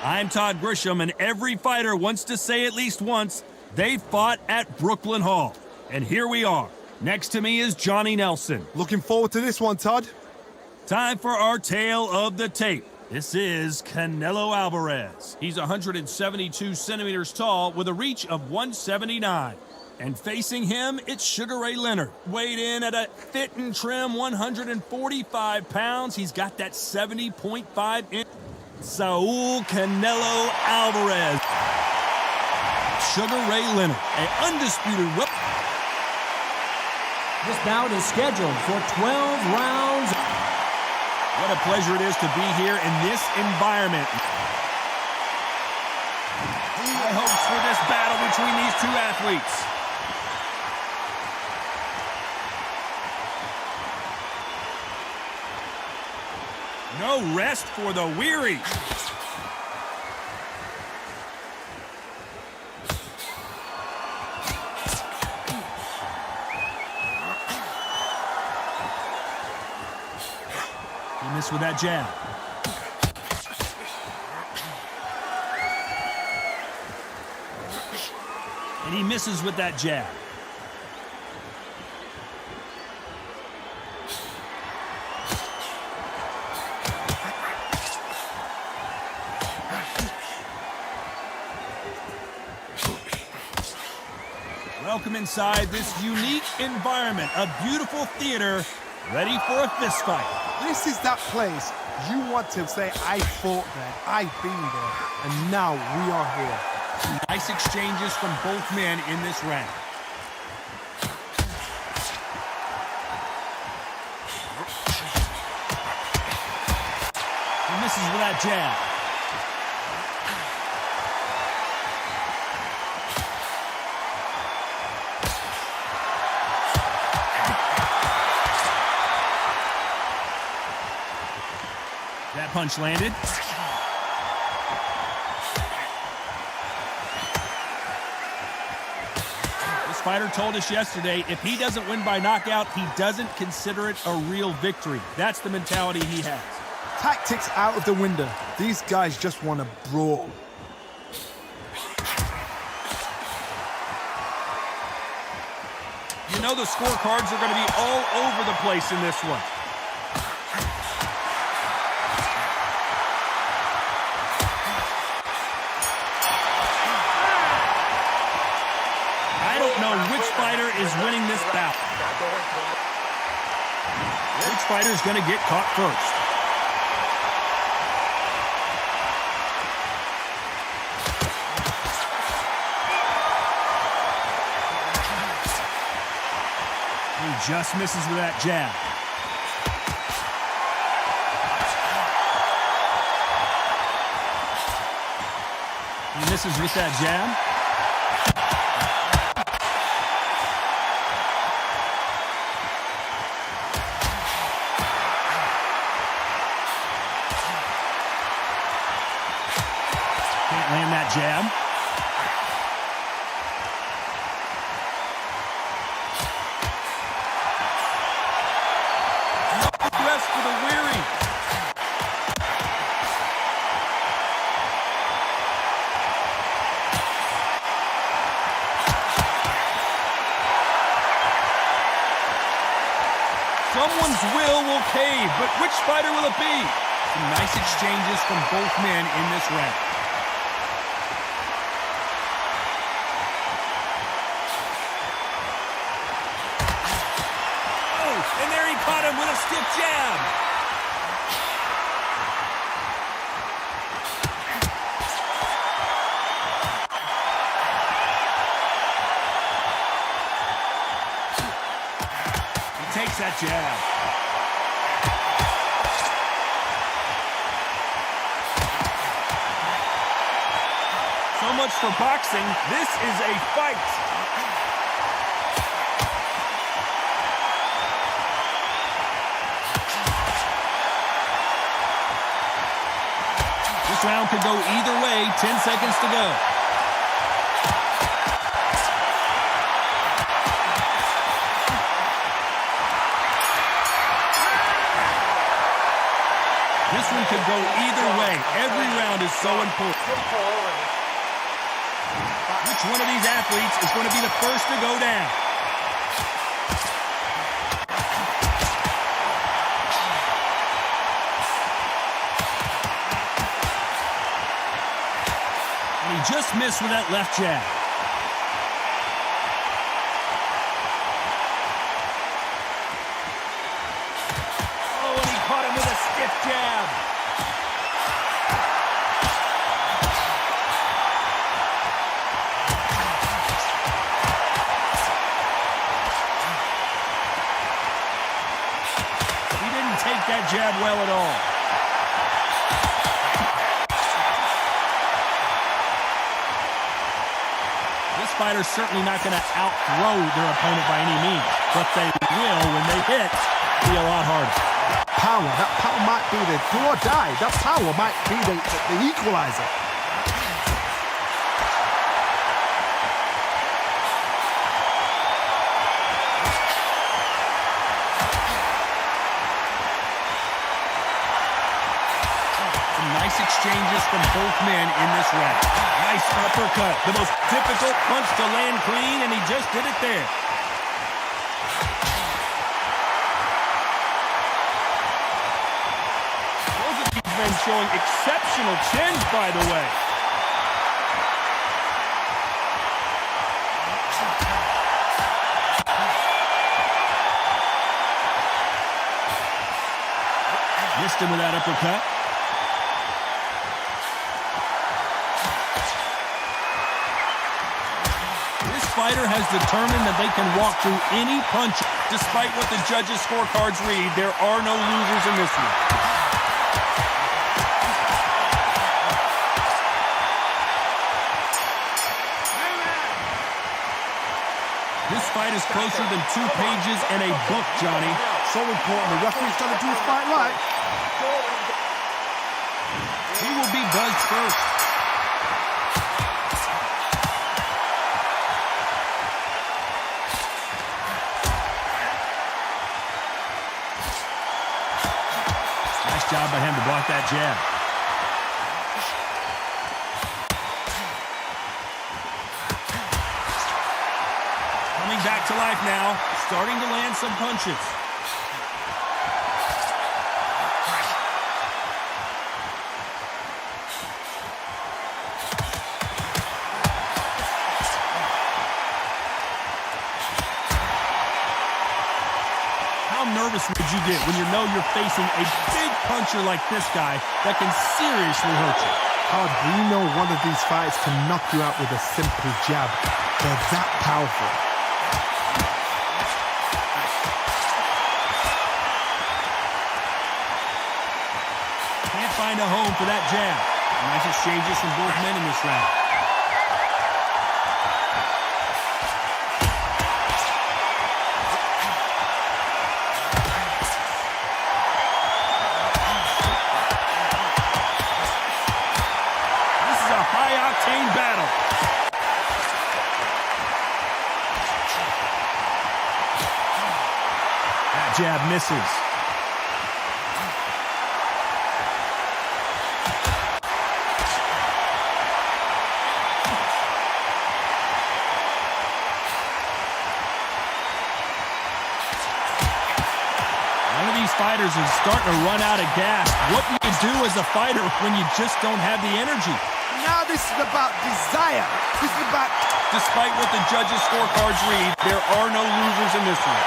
I'm Todd Grisham, and every fighter wants to say at least once they fought at Brooklyn Hall. And here we are. Next to me is Johnny Nelson. Looking forward to this one, Todd. Time for our tale of the tape. This is Canelo Alvarez. He's 172 centimeters tall with a reach of 179. And facing him, it's Sugar Ray Leonard. Weighed in at a fit and trim 145 pounds. He's got that 70.5 inch. Saul Canelo Alvarez. Sugar Ray Leonard, an undisputed whip. This bout is scheduled for 12 rounds. What a pleasure it is to be here in this environment. High hopes for this battle between these two athletes. No rest for the weary. He missed with that jab. And he misses with that jab. Welcome inside this unique environment, a beautiful theater, ready for a fist fight. This is that place you want to say, I fought there, I've been there, and now we are here. Nice exchanges from both men in this round. He misses with that jab. That punch landed. This fighter told us yesterday, if he doesn't win by knockout, he doesn't consider it a real victory. That's the mentality he has. Tactics out of the window. These guys just want to brawl. You know the scorecards are going to be all over the place in this one. Which fighter is winning this bout? Which fighter is going to get caught first? He just misses with that jab. He misses with that jab. Land that jab. Rest for the weary. Someone's will cave, but which fighter will it be? Some nice exchanges from both men in this round. And there he caught him with a stiff jab. He takes that jab. So much for boxing. This is a fight. This round could go either way. 10 seconds to go. This one could go either way. Every round is so important. Which one of these athletes is going to be the first to go down? And he just missed with that left jab. Oh, and he caught him with a stiff jab. He didn't take that jab well at all. Fighter's certainly not going to outthrow their opponent by any means, but they will, when they hit, be a lot harder. Power, that power might be the do or die. That power might be the equalizer. Some nice exchanges from both men in this round. Nice uppercut. The most difficult punch to land clean, and he just did it there. Both of these men showing exceptional chins, by the way. Missed him with that uppercut. Fighter has determined that they can walk through any punch. Despite what the judges' scorecards read, there are no losers in this one. This fight is closer than 2 pages in a book, Johnny. So important. The referee's got to do his fight right. Who will be buzzed first? Job by him to block that jab. Coming back to life now, starting to land some punches. Nervous would you get when you know you're facing a big puncher like this guy that can seriously hurt you? We know one of these fights can knock you out with a simple jab. They're that powerful. Can't find a home for that jab. Nice exchanges from both men in this round. Battle. That jab misses. One of these fighters is starting to run out of gas. What do you do as a fighter when you just don't have the energy? Now this is about desire. This is about... Despite what the judges' scorecards read, there are no losers in this one.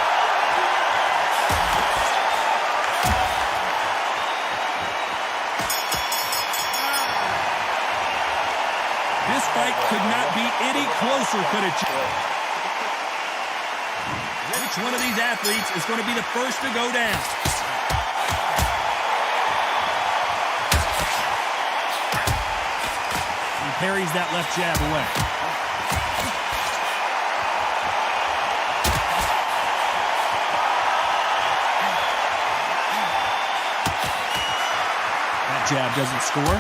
This fight could not be any closer, could it? Which one of these athletes is going to be the first to go down? Parries that left jab away. That jab doesn't score.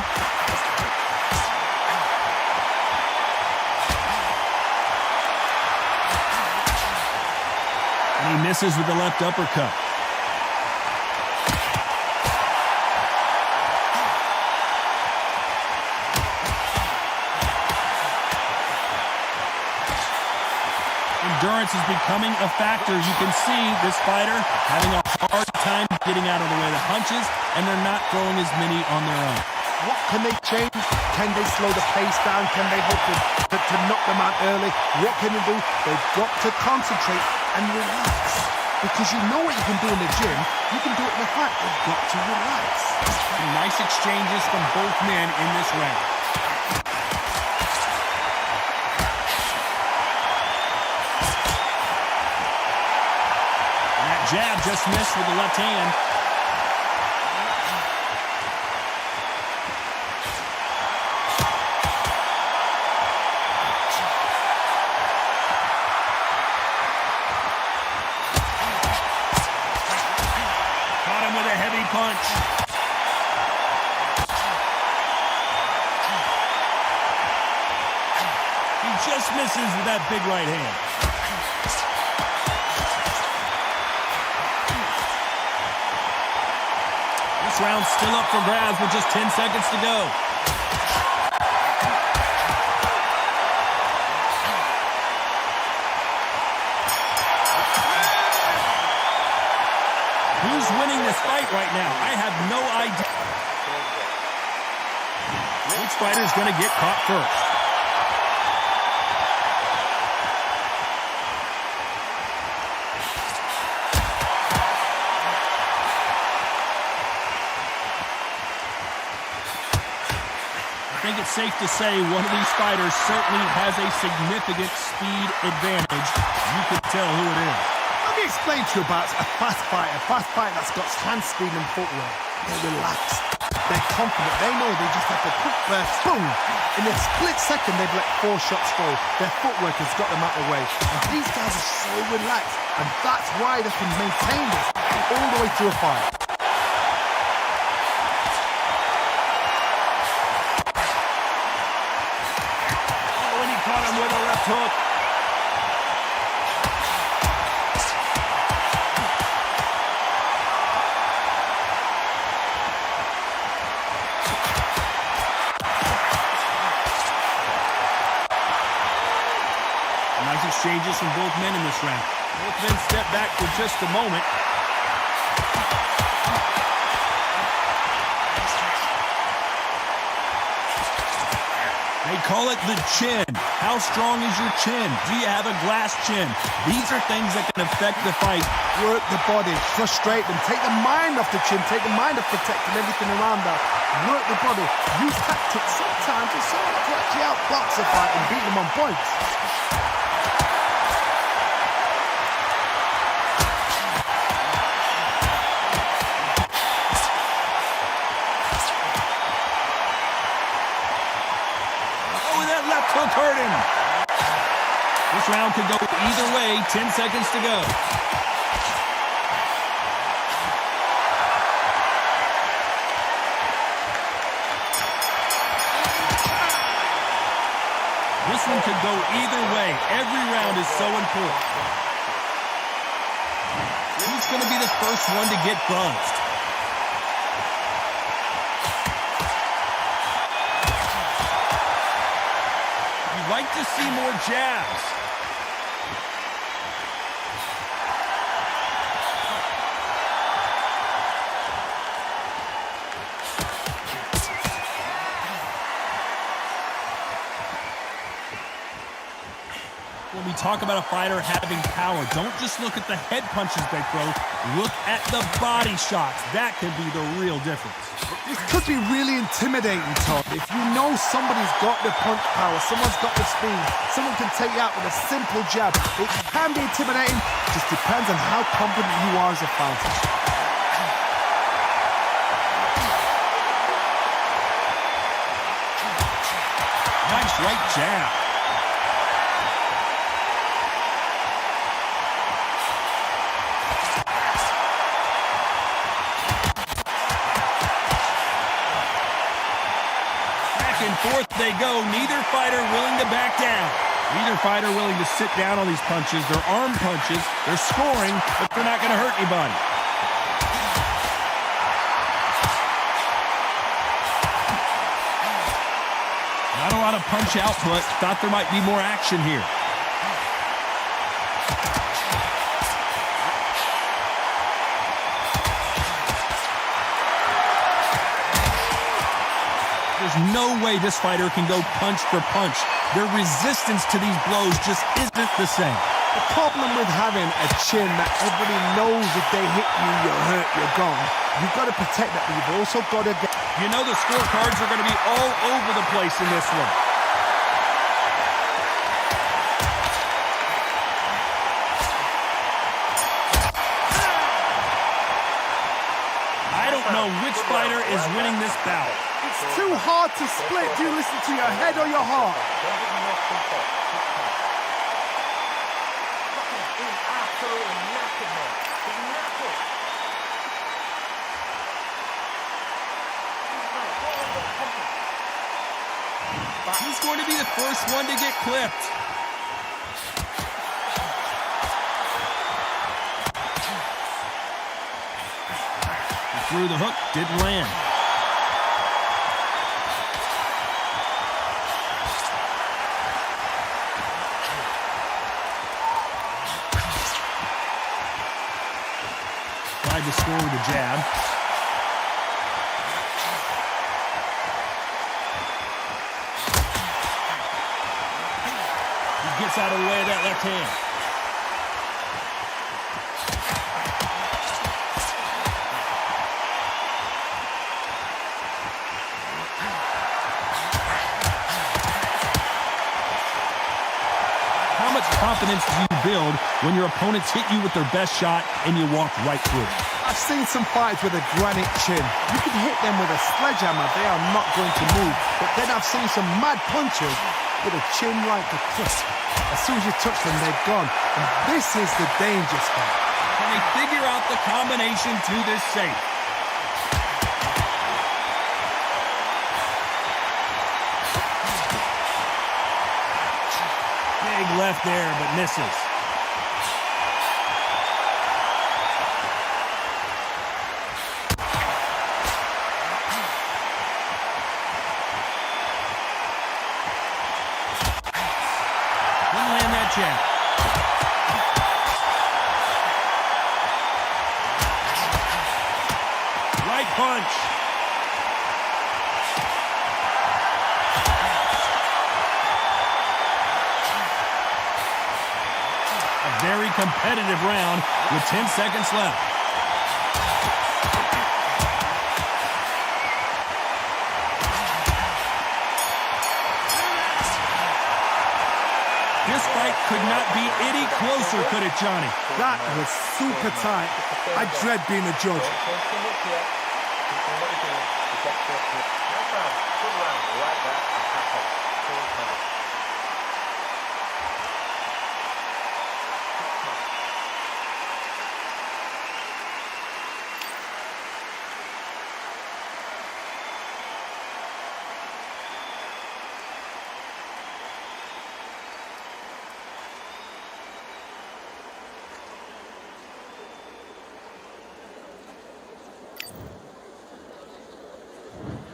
And he misses with the left uppercut. endurance is becoming a factor. You can see this fighter having a hard time getting out of the way of the punches, and they're not throwing as many on their own. What can they change? Can they slow the pace down? Can they hope to knock them out early? What can they do? They've got to concentrate and relax. Because you know what you can do in the gym, you can do it in the fight. They've got to relax. Some nice exchanges from both men in this round. And that jab just missed with the left hand. Punch. He just misses with that big right hand. This round's still up for grabs with just 10 seconds to go. Who's winning this fight right now? I have no idea. Which fighter's going to get caught first? I think it's safe to say one of these fighters certainly has a significant speed advantage. You can tell who it is. Let me explain to you about a fast fighter that's got hand speed and footwork. They're relaxed. They're confident. They know they just have to quick burst, boom. In a split second, they've let 4 shots go. Their footwork has got them out of the way. And these guys are so relaxed. And that's why they can maintain this all the way through a fight. Oh, and he caught him with a left hook. Nice exchanges from both men in this round. Both men step back for just a moment. They call it the chin. How strong is your chin? Do you have a glass chin? These are things that can affect the fight. Work the body, frustrate them, take the mind off the chin, take the mind off protecting everything around that. Work the body, use tactics sometimes to actually outbox a fight and beat them on points. Hook hurt him. This round could go either way. 10 seconds to go. This one could go either way. Every round is so important. Who's going to be the first one to get buzzed? Like to see more jabs. When we talk about a fighter having power, don't just look at the head punches they throw. Look at the body shots. That can be the real difference. This could be really intimidating, Todd. If you know somebody's got the punch power, someone's got the speed, someone can take you out with a simple jab. It can be intimidating, just depends on how confident you are as a fighter. Nice right jab. Forth they go. Neither fighter willing to back down. Neither fighter willing to sit down on these punches. They're arm punches. They're scoring, but they're not going to hurt anybody. Not a lot of punch output. Thought there might be more action here. no way this fighter can go punch for punch. Their resistance to these blows just isn't the same. The problem with having a chin that everybody knows if they hit you, you're hurt, you're gone. You've got to protect that, but you've also got to get... You know the scorecards are going to be all over the place in this one. I don't know which fighter is winning this bout. It's too hard to split. Do you listen to your head or your heart? Who's going to be the first one to get clipped? He threw the hook, didn't land. Tried to score with a jab. Gets out of the way of that left hand. How much confidence do you build when your opponents hit you with their best shot and you walk right through it? I've seen some fighters with a granite chin. You can hit them with a sledgehammer, they are not going to move. But then I've seen some mad punchers with a chin like a crisp. As soon as you touch them, they're gone. And this is the danger spot. Can they figure out the combination to this safe? Big left there, but misses. Jab. Right punch. A very competitive round with 10 seconds left. This fight could not be any closer, could it, Johnny? That was super tight. I dread being a judge.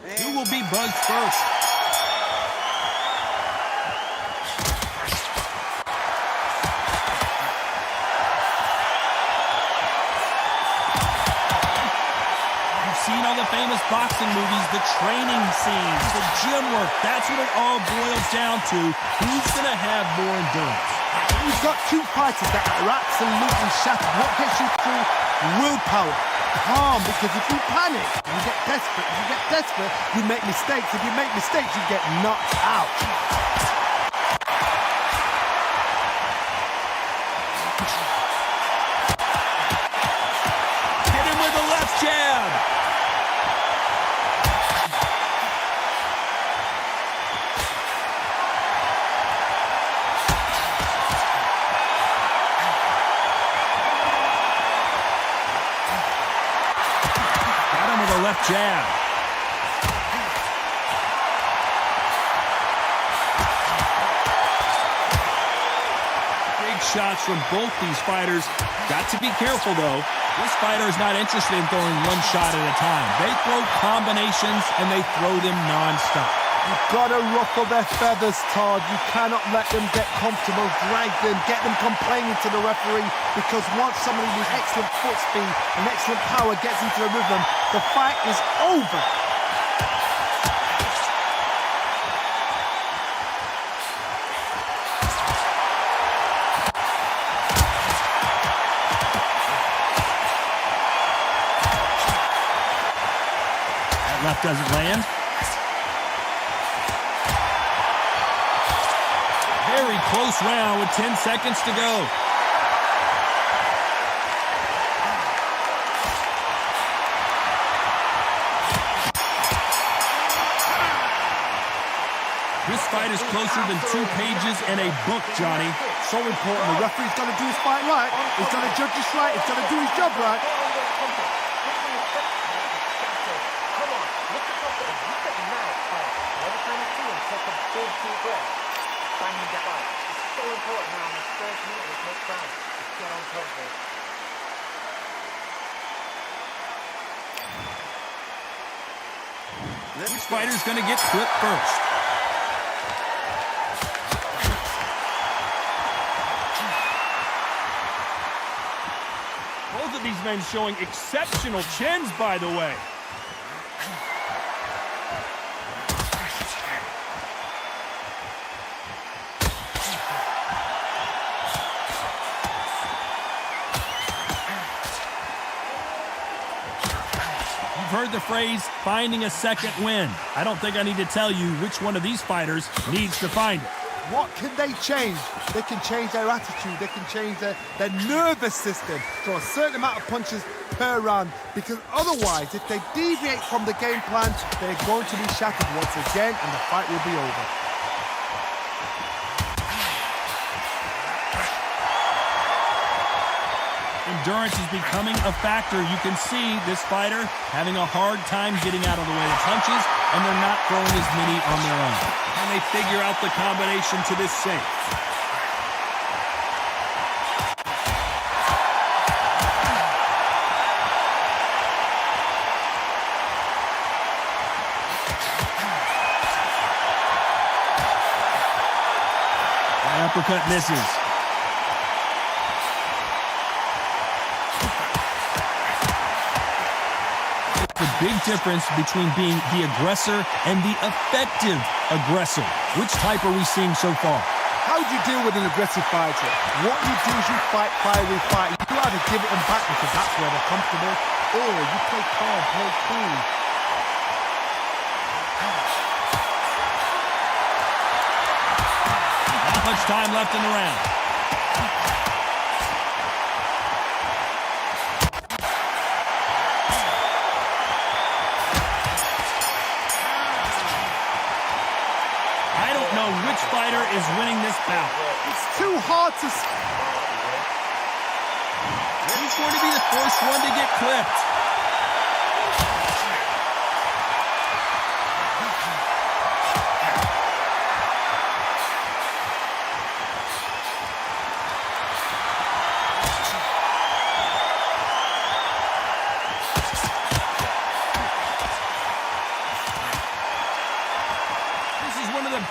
Who will be buzzed first? You've seen all the famous boxing movies, the training scenes, the gym work. That's what it all boils down to. Who's going to have more endurance? You've got two fighters that are absolutely shattered. What gets you through? Willpower. Calm, because if you panic, you get desperate. If you get desperate, you make mistakes. If you make mistakes, you get knocked out. Hit him with a left jab. Left jab. Big shots from both these fighters. Got to be careful, though. This fighter is not interested in throwing one shot at a time. They throw combinations, and they throw them nonstop. You've got to ruffle their feathers, Todd. You cannot let them get comfortable, drag them, get them complaining to the referee, because once somebody with excellent foot speed and excellent power gets into the rhythm, the fight is over. Left doesn't land. Very close round with 10 seconds to go. This fight is closer than 2 pages in a book, Johnny. So important. The referee's got to do his fight right. He's got to judge this right. He's got to do his job right. Which fighter's going to get clipped first? Both of these men showing exceptional chins, by the way. You've heard the phrase, finding a second win. I don't think I need to tell you which one of these fighters needs to find it. What can they change? They can change their attitude. They can change their nervous system to a certain amount of punches per round. Because otherwise, if they deviate from the game plan, they're going to be shattered once again and the fight will be over. Endurance is becoming a factor. You can see this fighter having a hard time getting out of the way of punches, and they're not throwing as many on their own. And they figure out the combination to this safe. That uppercut misses. The big difference between being the aggressor and the effective aggressor. Which type are we seeing so far? How do you deal with an aggressive fighter? What you do is you fight fire with fight. You either give it them back because that's where they're comfortable, or you play calm, play cool. Not much time left in the round. Which fighter is winning this bout? It's too hard to... Who's going to be the first one to get clipped?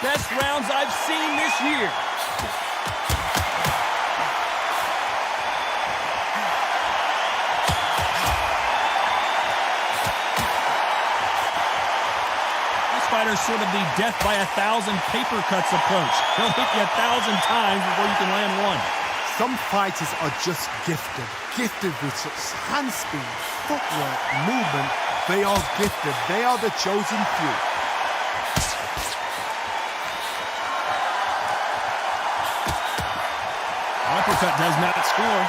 Best rounds I've seen this year. This fighter's sort of the death by 1,000 paper cuts approach. He'll hit you 1,000 times before you can land one. Some fighters are just gifted with such hand speed, footwork, movement. They are gifted. They are the chosen few. Uppercut does not score.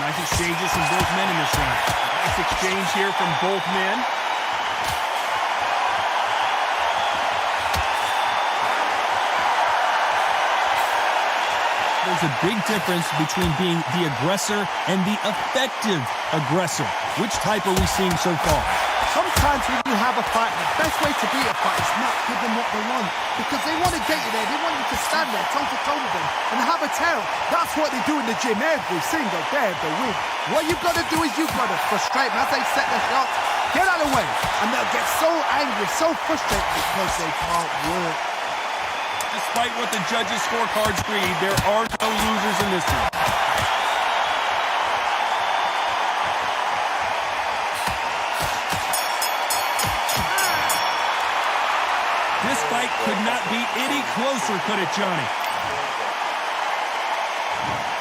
Nice exchanges from both men in this round. Nice exchange here from both men. There's a big difference between being the aggressor and the effective aggressor. Which type are we seeing so far? Sometimes when you have a fight, the best way to beat a fight is not give them what they want. Because they want to get you there. They want you to stand there toe-to-toe with them and have a tail. That's what they do in the gym every single day of the week. What you've got to do is you've got to frustrate them as they set their shots. Get out of the way. And they'll get so angry, so frustrated because they can't work. Despite what the judges' scorecards read, there are no losers in this one. This This fight could not be any closer, could it, Johnny?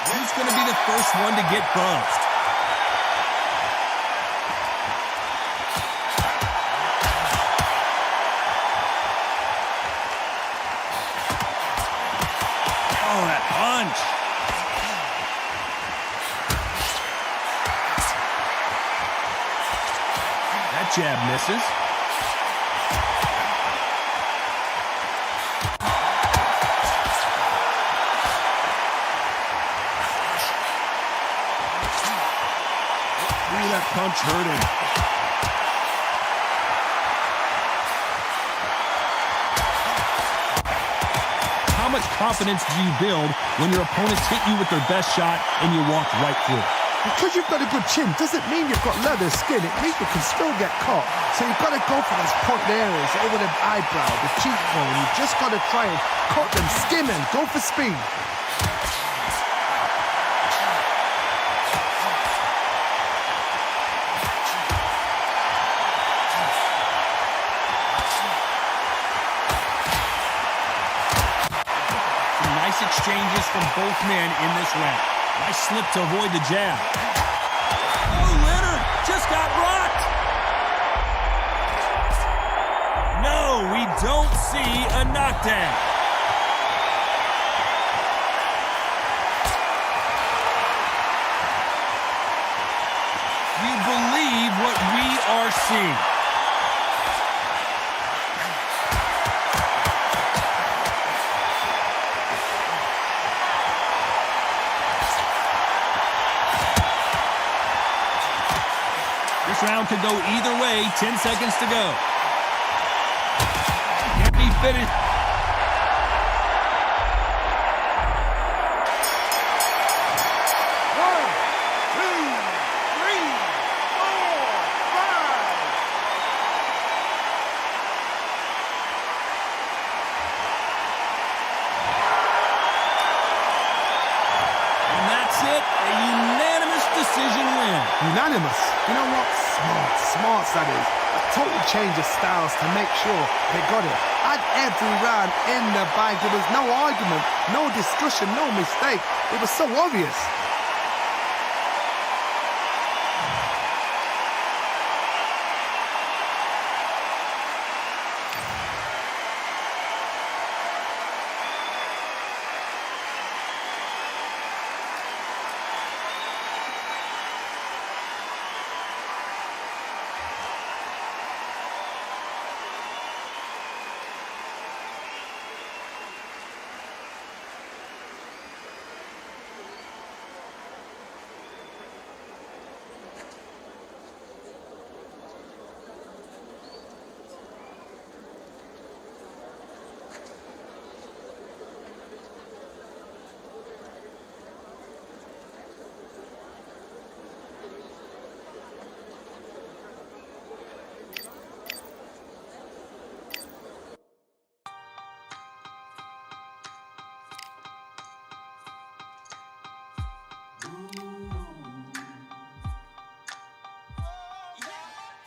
Who's going to be the first one to get buzzed? Oh, that punch. That jab misses. Ooh, that punch hurt him. How much confidence do you build when your opponents hit you with their best shot and you walk right through? Because you've got a good chin doesn't mean you've got leather skin. It means you can still get caught. So you've got to go for those point areas over the eyebrow, the cheekbone. You've just got to try and cut them, skim them, go for speed. Some nice exchanges from both men in this round. Nice slip to avoid the jab. Oh, Leonard just got rocked. No, we don't see a knockdown. You believe what we are seeing. This round could go either way. 10 seconds to go. Can't be finished. One, two, three, four, five. And that's it. A unanimous decision win. Unanimous. You know what? Smart that is. A total change of styles to make sure they got it. At every round in the bag, there was no argument, no discussion, no mistake. It was so obvious.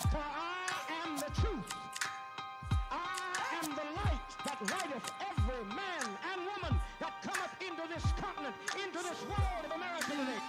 For I am the truth. I am the light that lighteth every man and woman that cometh into this continent, into this world of America today.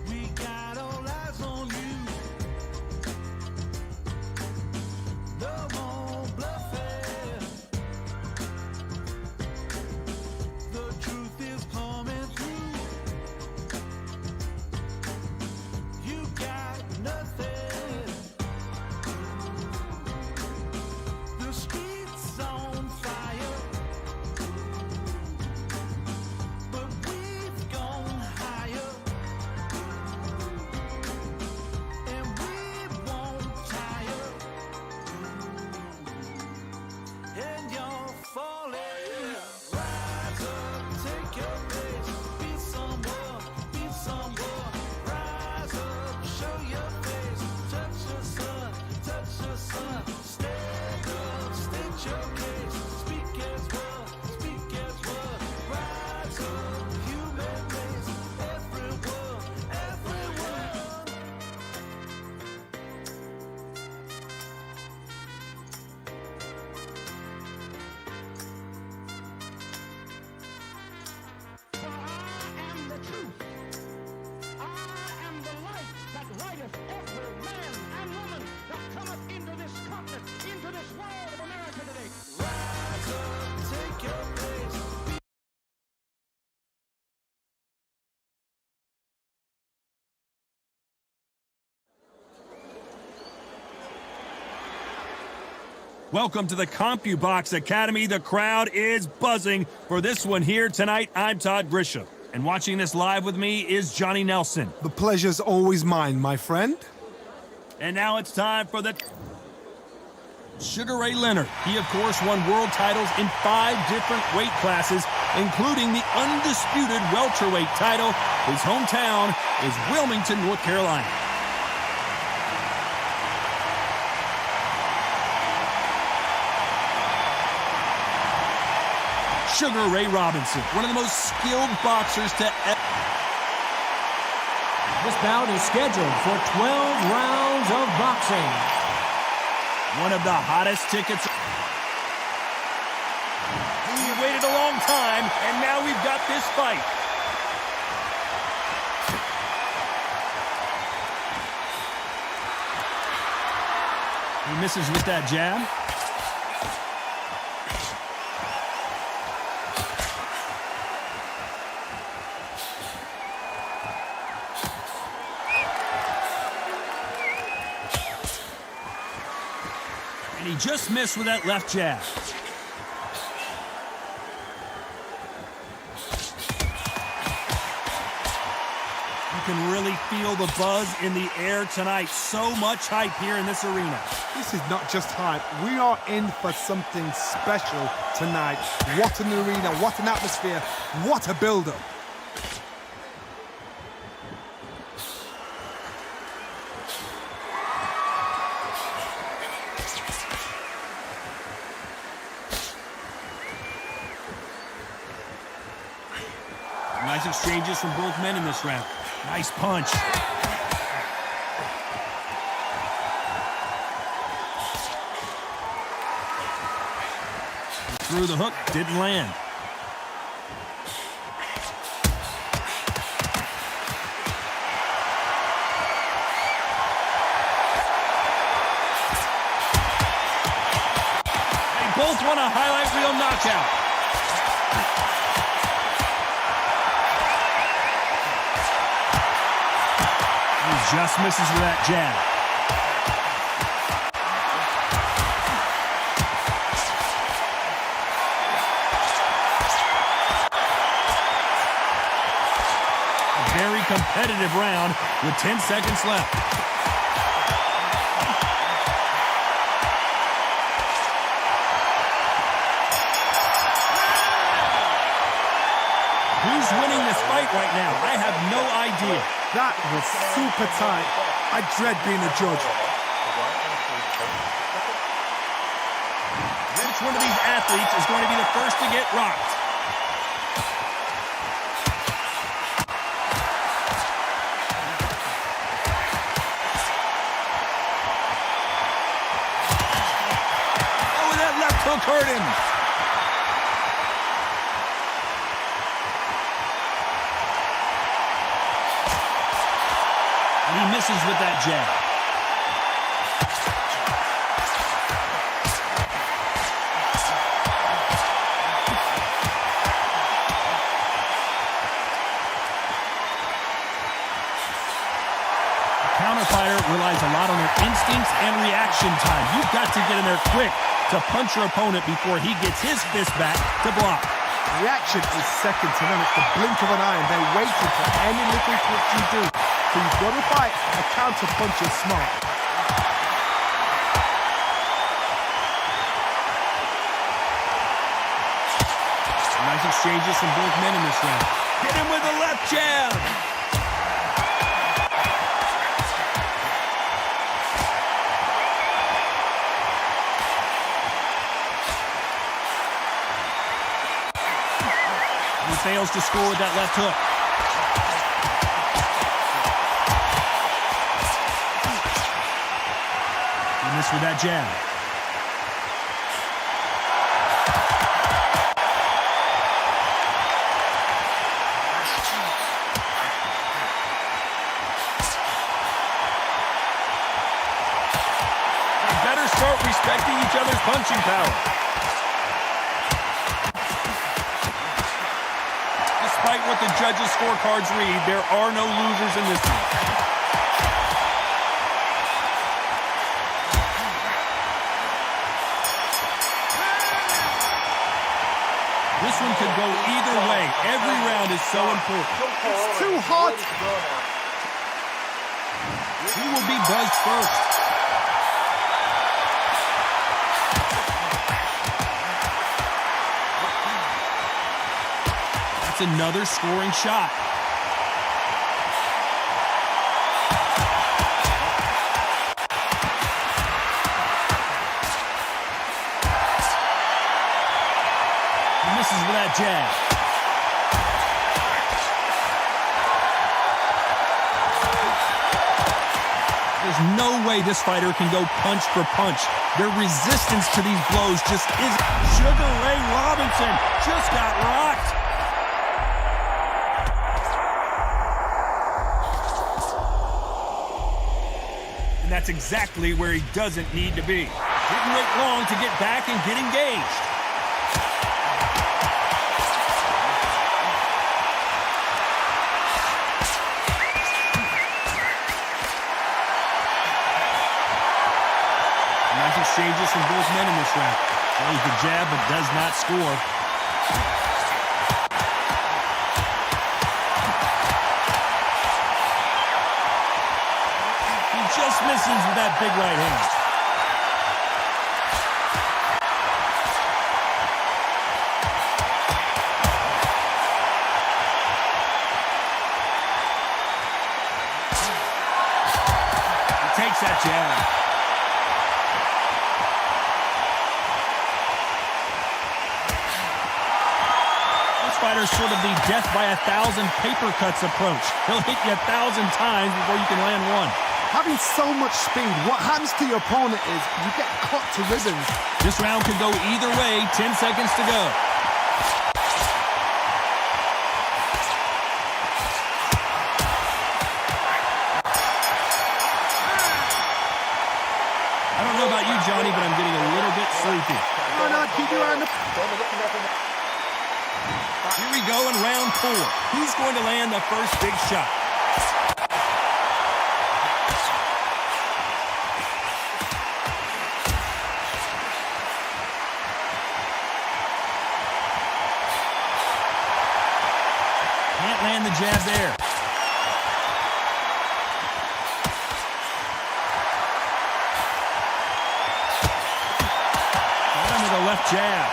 We got all eyes on you. The Welcome to the CompuBox Academy. The crowd is buzzing for this one here tonight. I'm Todd Grisham, and watching this live with me is Johnny Nelson. The pleasure's always mine, my friend. And now it's time for the Sugar Ray Leonard. He, of course, won world titles in 5 different weight classes, including the undisputed welterweight title. His hometown is Wilmington, North Carolina. Sugar Ray Robinson, one of the most skilled boxers to ever. This bout is scheduled for 12 rounds of boxing. One of the hottest tickets. We waited a long time, and now we've got this fight. He misses with that jab. And he just missed with that left jab. You can really feel the buzz in the air tonight. So much hype here in this arena. This is not just hype. We are in for something special tonight. What an arena, what an atmosphere, what a build-up. Nice exchanges from both men in this round. Nice punch. Through the hook, didn't land. They both want a highlight reel knockout. Just misses with that jab. A very competitive round with 10 seconds left. Who's winning this fight right now? I have no idea. That was super tight. I dread being a judge. Which one of these athletes is going to be the first to get rocked? Oh, that left hook hurt him. And he misses with that jab. A counterfighter relies a lot on their instincts and reaction time. You've got to get in there quick to punch your opponent before he gets his fist back to block. Reaction is second to none. It's the blink of an eye, and they're waiting for any little twitch you do. So you've got to fight a counter punch is smart. Nice exchanges from both men in this round. Hit him with a left jab. He fails to score with that left hook. He missed with that jab. They better start respecting each other's punching power. Despite what the judges' scorecards read, there are no losers in this one. one could go either way. Every round is so important. It's too hot. Who will be buzzed first? That's another scoring shot. He misses with that jab. There's no way this fighter can go punch for punch. Their resistance to these blows just isn't. Sugar Ray Robinson just got rocked. And that's exactly where he doesn't need to be. Didn't wait long to get back and get engaged. Nice exchanges from both men in this round. Throws the jab but does not score. He just misses with that big right hand. He takes that jab. Fighter's sort of the death by 1,000 paper cuts approach. He'll hit you 1,000 times before you can land one. Having so much speed, what happens to your opponent is you get cut to ribbons. This round could go either way. 10 seconds to go. I don't know about you, Johnny, but I'm getting a little bit sleepy. Why not keep your hand up? Here we go in round 4. Who's going to land the first big shot? Can't land the jab there. Got him with a left jab.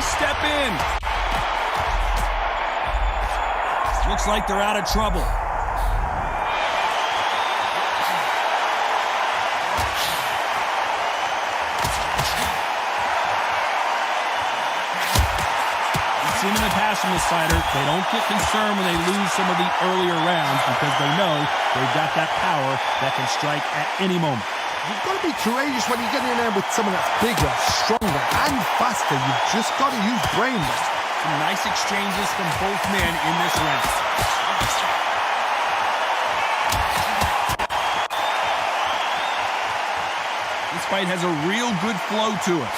Step in. Looks like they're out of trouble. We've seen in the past from this fighter, they don't get concerned when they lose some of the earlier rounds because they know they've got that power that can strike at any moment. You've got to be courageous when you get in there with someone that's bigger, stronger, and faster. You've just got to use brain there. Some nice exchanges from both men in this round. This fight has a real good flow to it.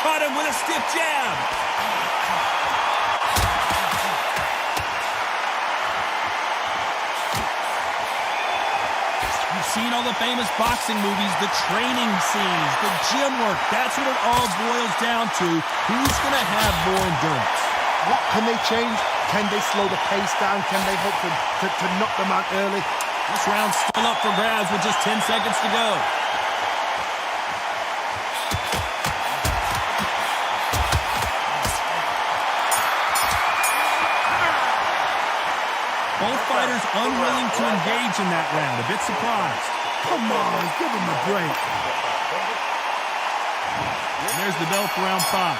Caught him with a stiff jab. You've seen all the famous boxing movies, the training scenes, the gym work. That's what it all boils down to. Who's going to have more endurance? What can they change? Can they slow the pace down? Can they hope to knock them out early? This round's still up for grabs with just 10 seconds to go. Both fighters unwilling to engage in that round. A bit surprised. Come on, give him a break. And there's the bell for round 5.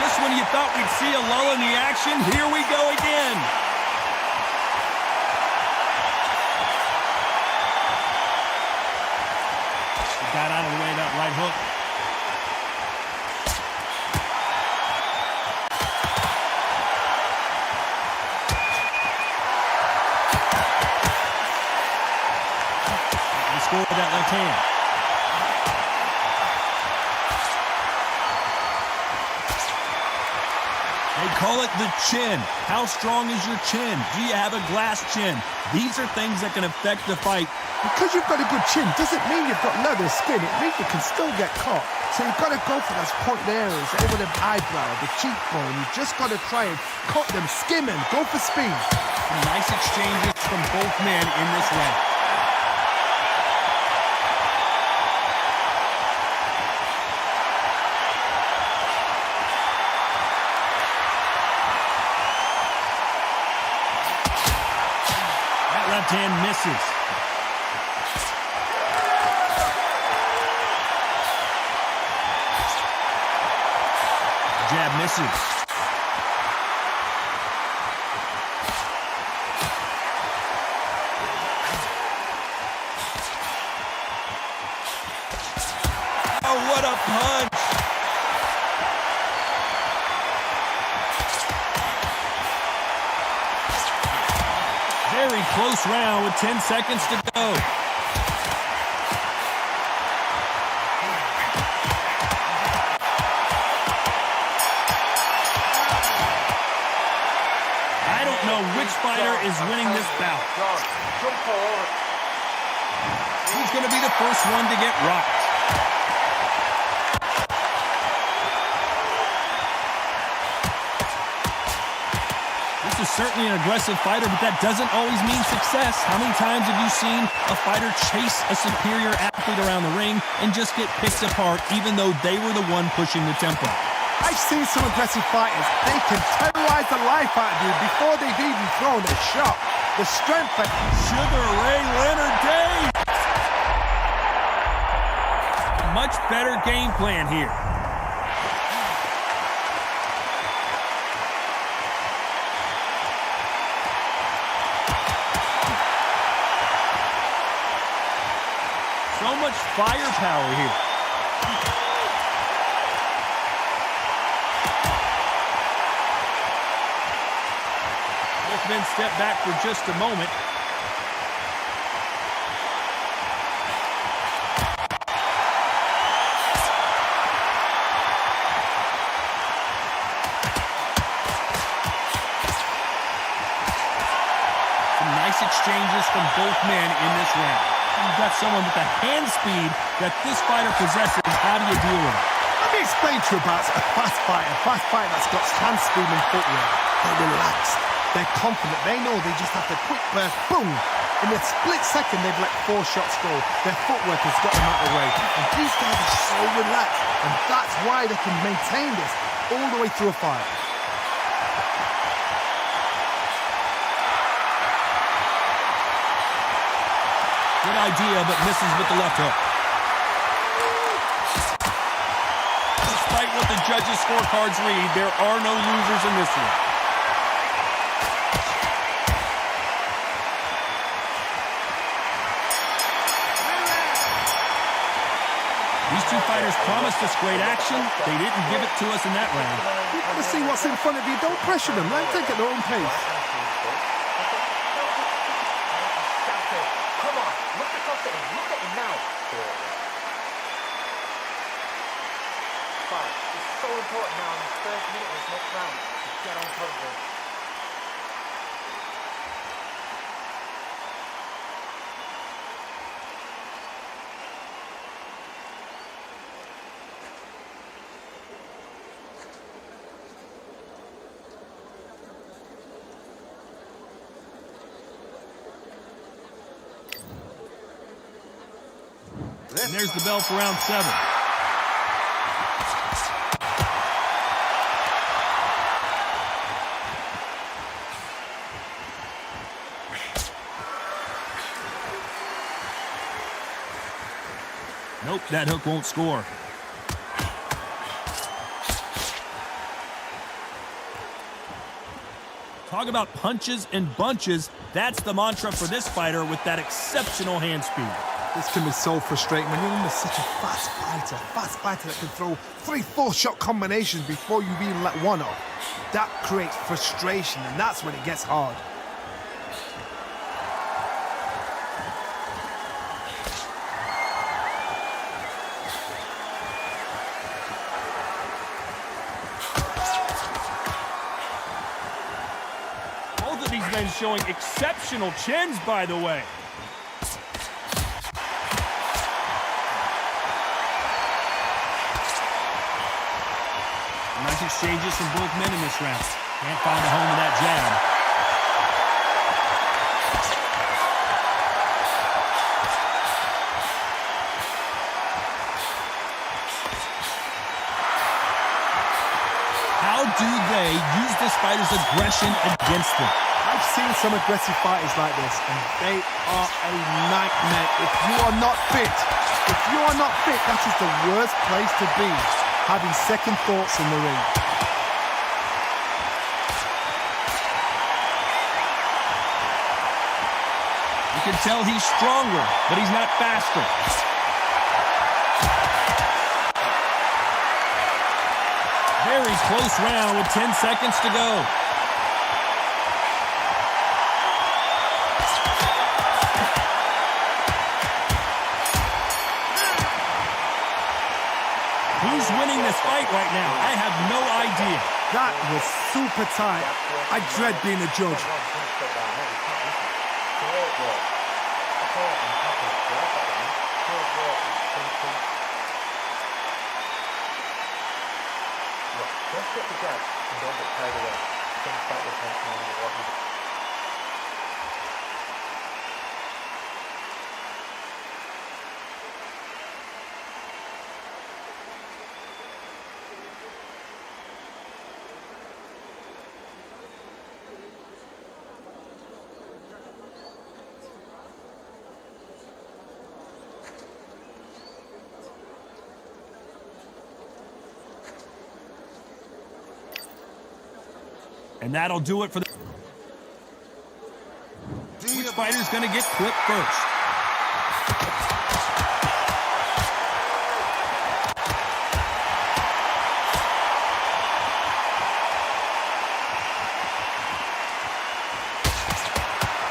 Just when you thought we'd see a lull in the action, here we go again. Got out of the way of that right hook. score with that left hand. They call it the chin. How strong is your chin? Do you have a glass chin? These are things that can affect the fight. Because you've got a good chin doesn't mean you've got leather skin. It means you can still get caught. So you've got to go for those point areas, over the eyebrow, the cheekbone. You've just got to try and cut them, skim them, go for speed. Some nice exchanges from both men in this round. Left hand misses. Jab misses. Oh, what a punch! Very close round with 10 seconds to go. I don't know which fighter is winning this bout. Who's going to be the first one to get rocked? This is certainly an aggressive fighter, but that doesn't always mean success. How many times have you seen a fighter chase a superior athlete around the ring and just get picked apart even though they were the one pushing the tempo? I've seen some aggressive fighters. They can terrorize the life out of you before they've even thrown a shot. The strength that Sugar Ray Leonard Day. A much better game plan here. So much firepower here. Both men step back for just a moment. Some nice exchanges from both men in this round. You've got someone with the hand speed that this fighter possesses. How do you deal with it? Let me explain to you about a fast fighter that's got hand speed and footwork. They're relaxed. They're confident. They know they just have to quick burst, boom. In a split second, they've let 4 shots go. Their footwork has got them out of the way. And these guys are so relaxed. And that's why they can maintain this all the way through a fight. Good idea, but misses with the left hook. Despite what the judges' scorecards read, there are no losers in this one. These two fighters promised us great action. They didn't give it to us in that round. You got to see what's in front of you. Don't pressure them. Let them take it at their own pace. It's so important now in this first minute of this next round to get on top of it. And there's the bell for round 7. Nope, that hook won't score. Talk about punches and bunches. That's the mantra for this fighter with that exceptional hand speed. This can be so frustrating when you're under such a fast fighter that can throw 3-4 shot combinations before you even let one off. That creates frustration, and that's when it gets hard. men showing exceptional chins, by the way. Nice exchanges from both men in this round. Can't find a home with that jab. How do they use this fighter's aggression against them? I've seen some aggressive fighters like this, and they are a nightmare. If you are not fit, that is the worst place to be, having second thoughts in the ring. You can tell he's stronger, but he's not faster. Very close round with 10 seconds to go. Who's winning this fight right now? I have no idea. That was super tight. I dread being a judge. Just get the jab and don't get carried away. Think back with tension and what you do. And that'll do it for the... Which fighter's going to get clipped first?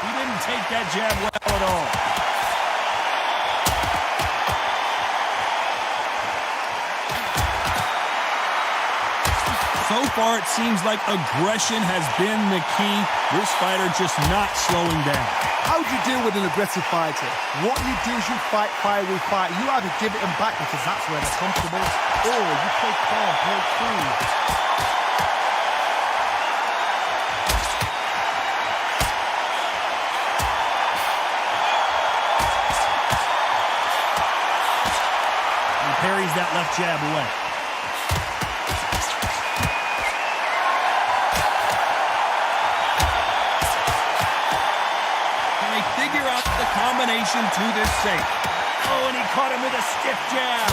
He didn't take that jab well at all. So far, it seems like aggression has been the key. This fighter just not slowing down. How do you deal with an aggressive fighter? What you do is you fight fire with fire. You either give it them back because that's where they're comfortable, or you play calm, play cool. He parries that left jab away. Figure out the combination to this safe. Oh, and he caught him with a stiff jab.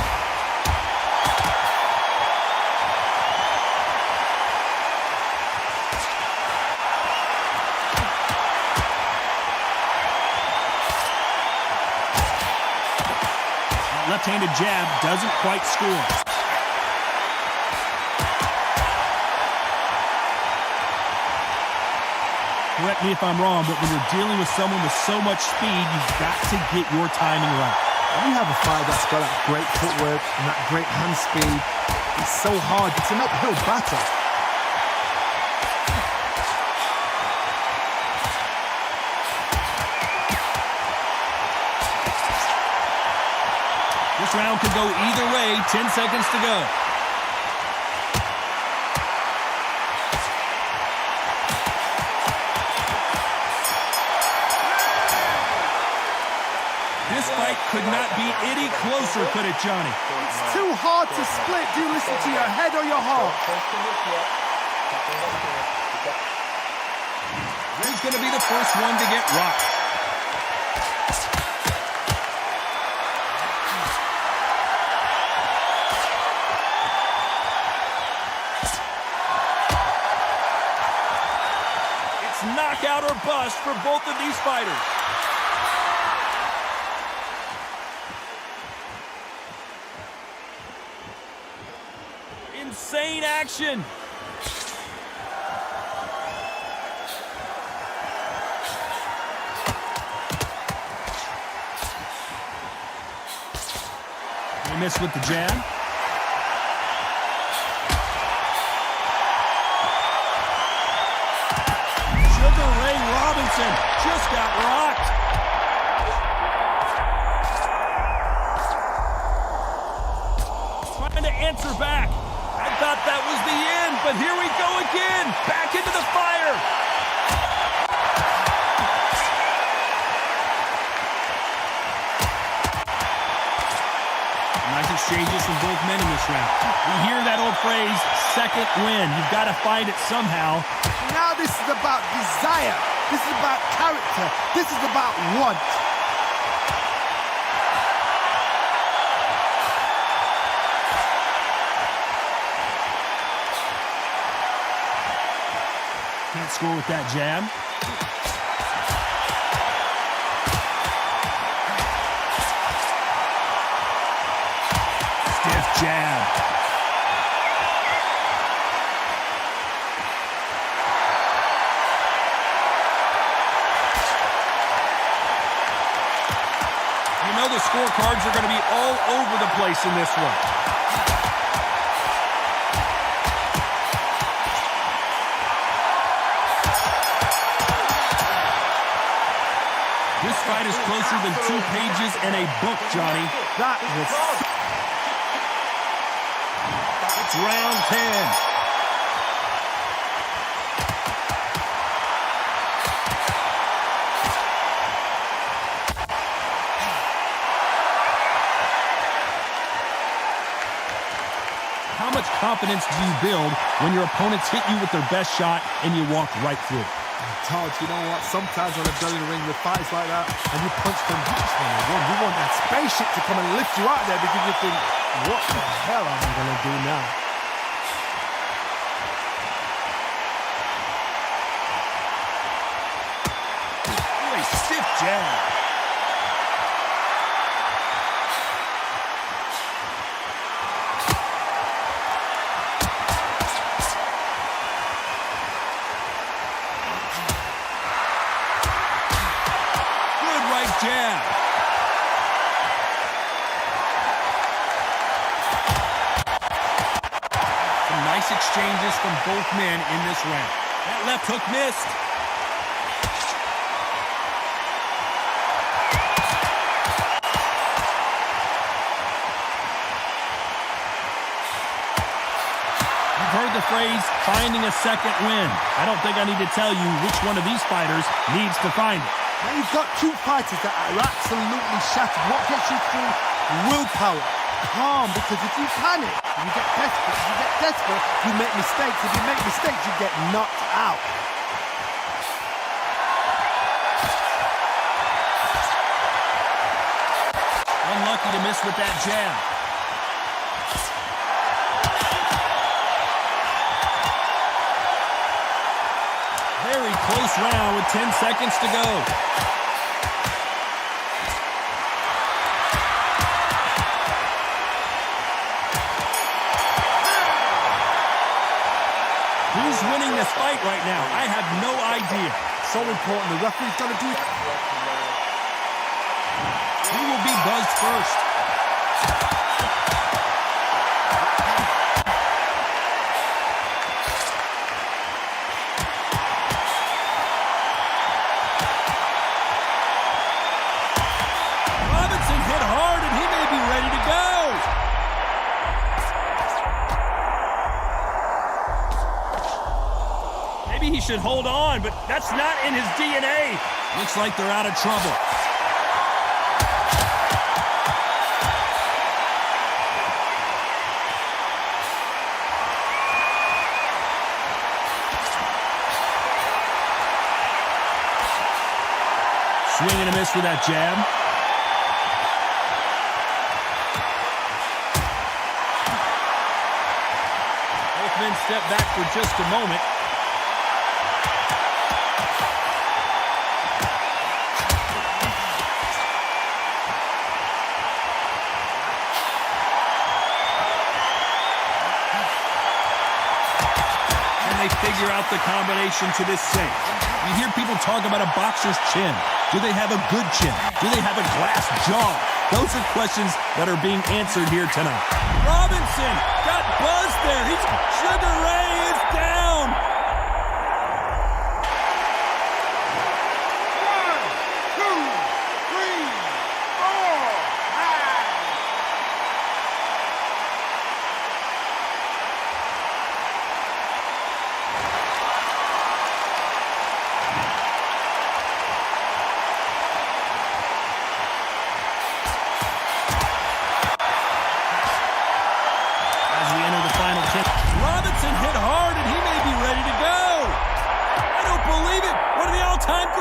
That left-handed jab doesn't quite score. Correct me if I'm wrong, but when you're dealing with someone with so much speed, you've got to get your timing right. When you have a fighter that's got that great footwork and that great hand speed, it's so hard. It's an uphill battle. This round could go either way. 10 seconds to go. This fight could not be any closer, could it, Johnny? It's too hard to split. Do you listen to your head or your heart? Who's going to be the first one to get rocked? It's knockout or bust for both of these fighters. Insane action. He missed with the jab. Sugar Ray Robinson Robinson just got rocked. Trying to answer back. I thought that was the end, but here we go again. Back into the fire. Nice exchanges from both men in this round. We hear that old phrase, second win. You've got to find it somehow. Now this is about desire. This is about character. This is about want. Can't score with that jab. Stiff jab. You know the scorecards are going to be all over the place in this one. This fight is closer than 2 pages in a book, Johnny. That was... It's round 10. How much confidence do you build when your opponents hit you with their best shot and you walk right through? Todd, you know what? Sometimes when I've done in the ring with fights like that, and you punch them, you just want to run. You want that spaceship to come and lift you out there because you think, what the hell am I going to do now? Ooh, a stiff jab. Jab. Some nice exchanges from both men in this round. That left hook missed. You've heard the phrase, finding a second win. I don't think I need to tell you which one of these fighters needs to find it. Now you've got two fighters that are absolutely shattered. What gets you through? Willpower. Calm, because if you panic, you get desperate. If you get desperate, you make mistakes. If you make mistakes, you get knocked out. Unlucky to miss with that jab. Very close round with 10 seconds to go. Who's winning this fight right now? I have no idea. So important. The referee's got to do it. Who will be buzzed first? Maybe he should hold on, but that's not in his DNA. Looks like they're out of trouble. Swing and a miss with that jab. Both men step back for just a moment. Figure out the combination to this sink. You hear people talk about a boxer's chin. Do they have a good chin? Do they have a glass jaw? Those are questions that are being answered here tonight. Robinson got buzzed there. Sugar Ray is down.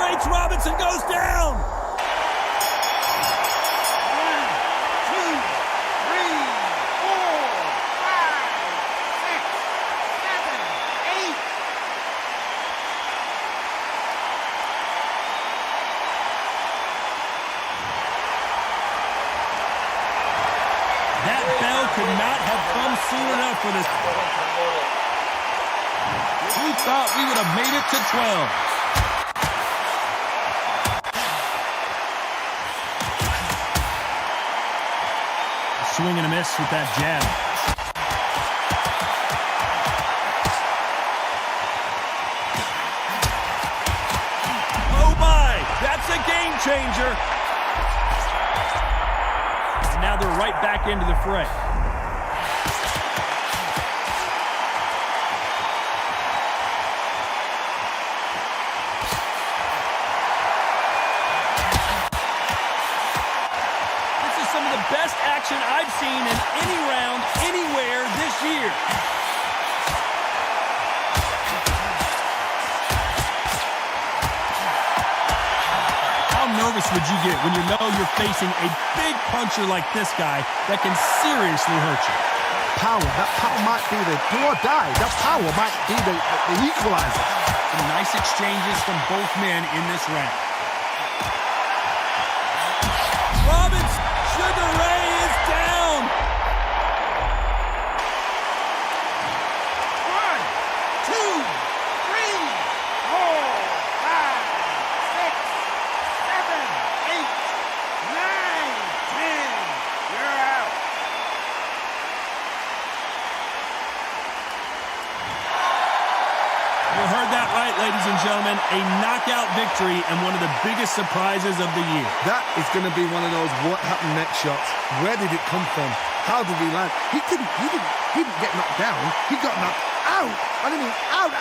celebrates. Robinson goes down. 8. That bell could not have come soon enough for this. We thought we would have made it to 12. Swing and a miss with that jab. Oh my, that's a game changer. And now they're right back into the fray. Best action I've seen in any round, anywhere this year. How nervous would you get when you know you're facing a big puncher like this guy that can seriously hurt you? That power might be the do or die. That power might be the equalizer. Some nice exchanges from both men in this round. Sugar Ray is down. 1, 2, 3, 4, 5, 6, 7, 8, 9, 10. You're out. You heard that right, ladies and gentlemen. A knockout victory and one of the biggest surprises of the year. That is going to be one of those what happened next shots. Where did it come from? How did he land? He didn't get knocked down. He got knocked out. I mean, out.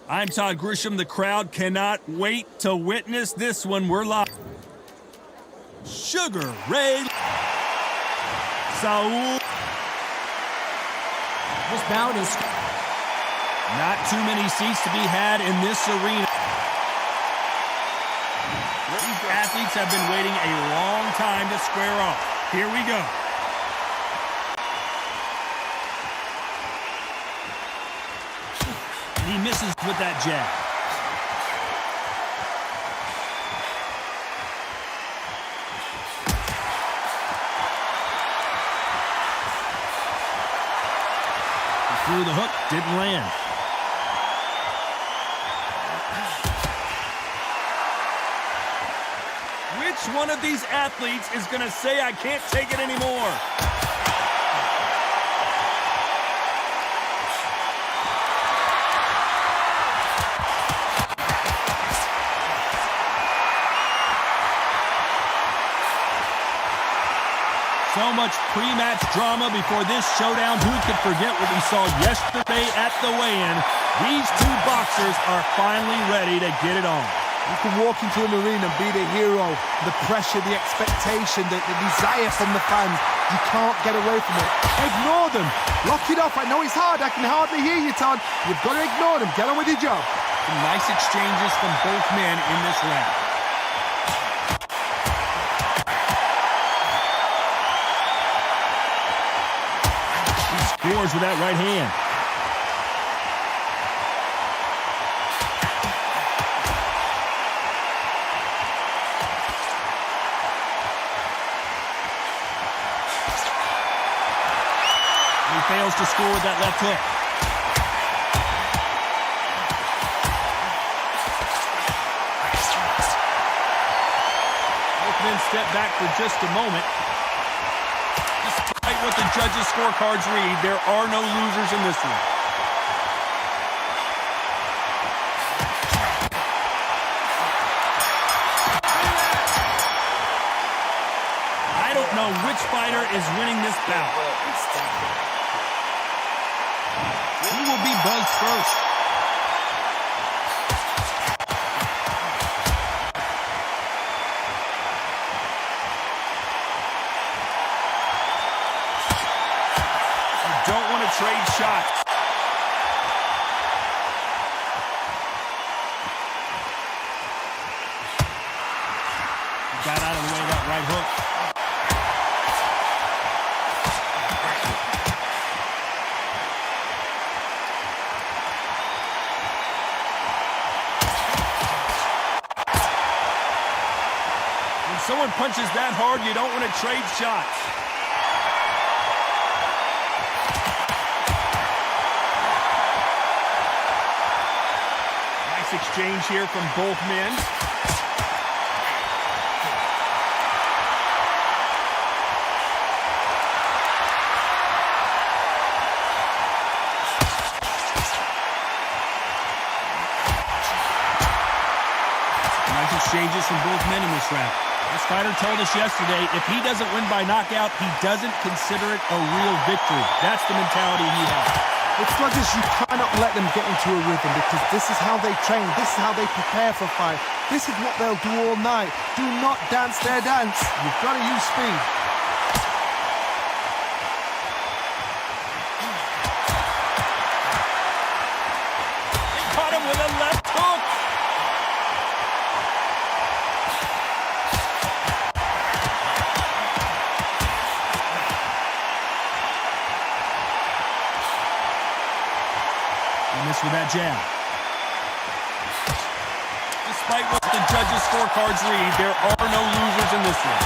I'm Todd Grisham. The crowd cannot wait to witness this one. We're live. Sugar Ray Saul. This bout is not too many seats to be had in this arena. These athletes have been waiting a long time to square off. Here we go. He misses with that jab. He threw the hook, didn't land. Which one of these athletes is going to say, I can't take it anymore. So much pre-match drama before this showdown. Who could forget what we saw yesterday at the weigh-in? These two boxers are finally ready to get it on. You can walk into an arena and be the hero. The pressure, the expectation, the desire from the fans. You can't get away from it. Ignore them. Lock it off. I know it's hard. I can hardly hear you, Todd. You've got to ignore them. Get on with your job. Some nice exchanges from both men in this round. Scores with that right hand. He fails to score with that left hook. Both men step back for just a moment. Despite what the judges' scorecards read, there are no losers in this one. I don't know which fighter is winning this bout. Who will be buzzed first? Don't want to trade shots. He got out of the way of that right hook. When someone punches that hard, you don't want to trade shots. Exchange here from both men. Nice exchanges from both men in this round. This fighter told us yesterday, if he doesn't win by knockout, he doesn't consider it a real victory. That's the mentality he has. With judges, you cannot let them get into a rhythm because this is how they train. This is how they prepare for a fight. This is what they'll do all night. Do not dance their dance. You've got to use speed. Caught him with a left hook. With that jab. Despite what the judges' scorecards read, there are no losers in this one.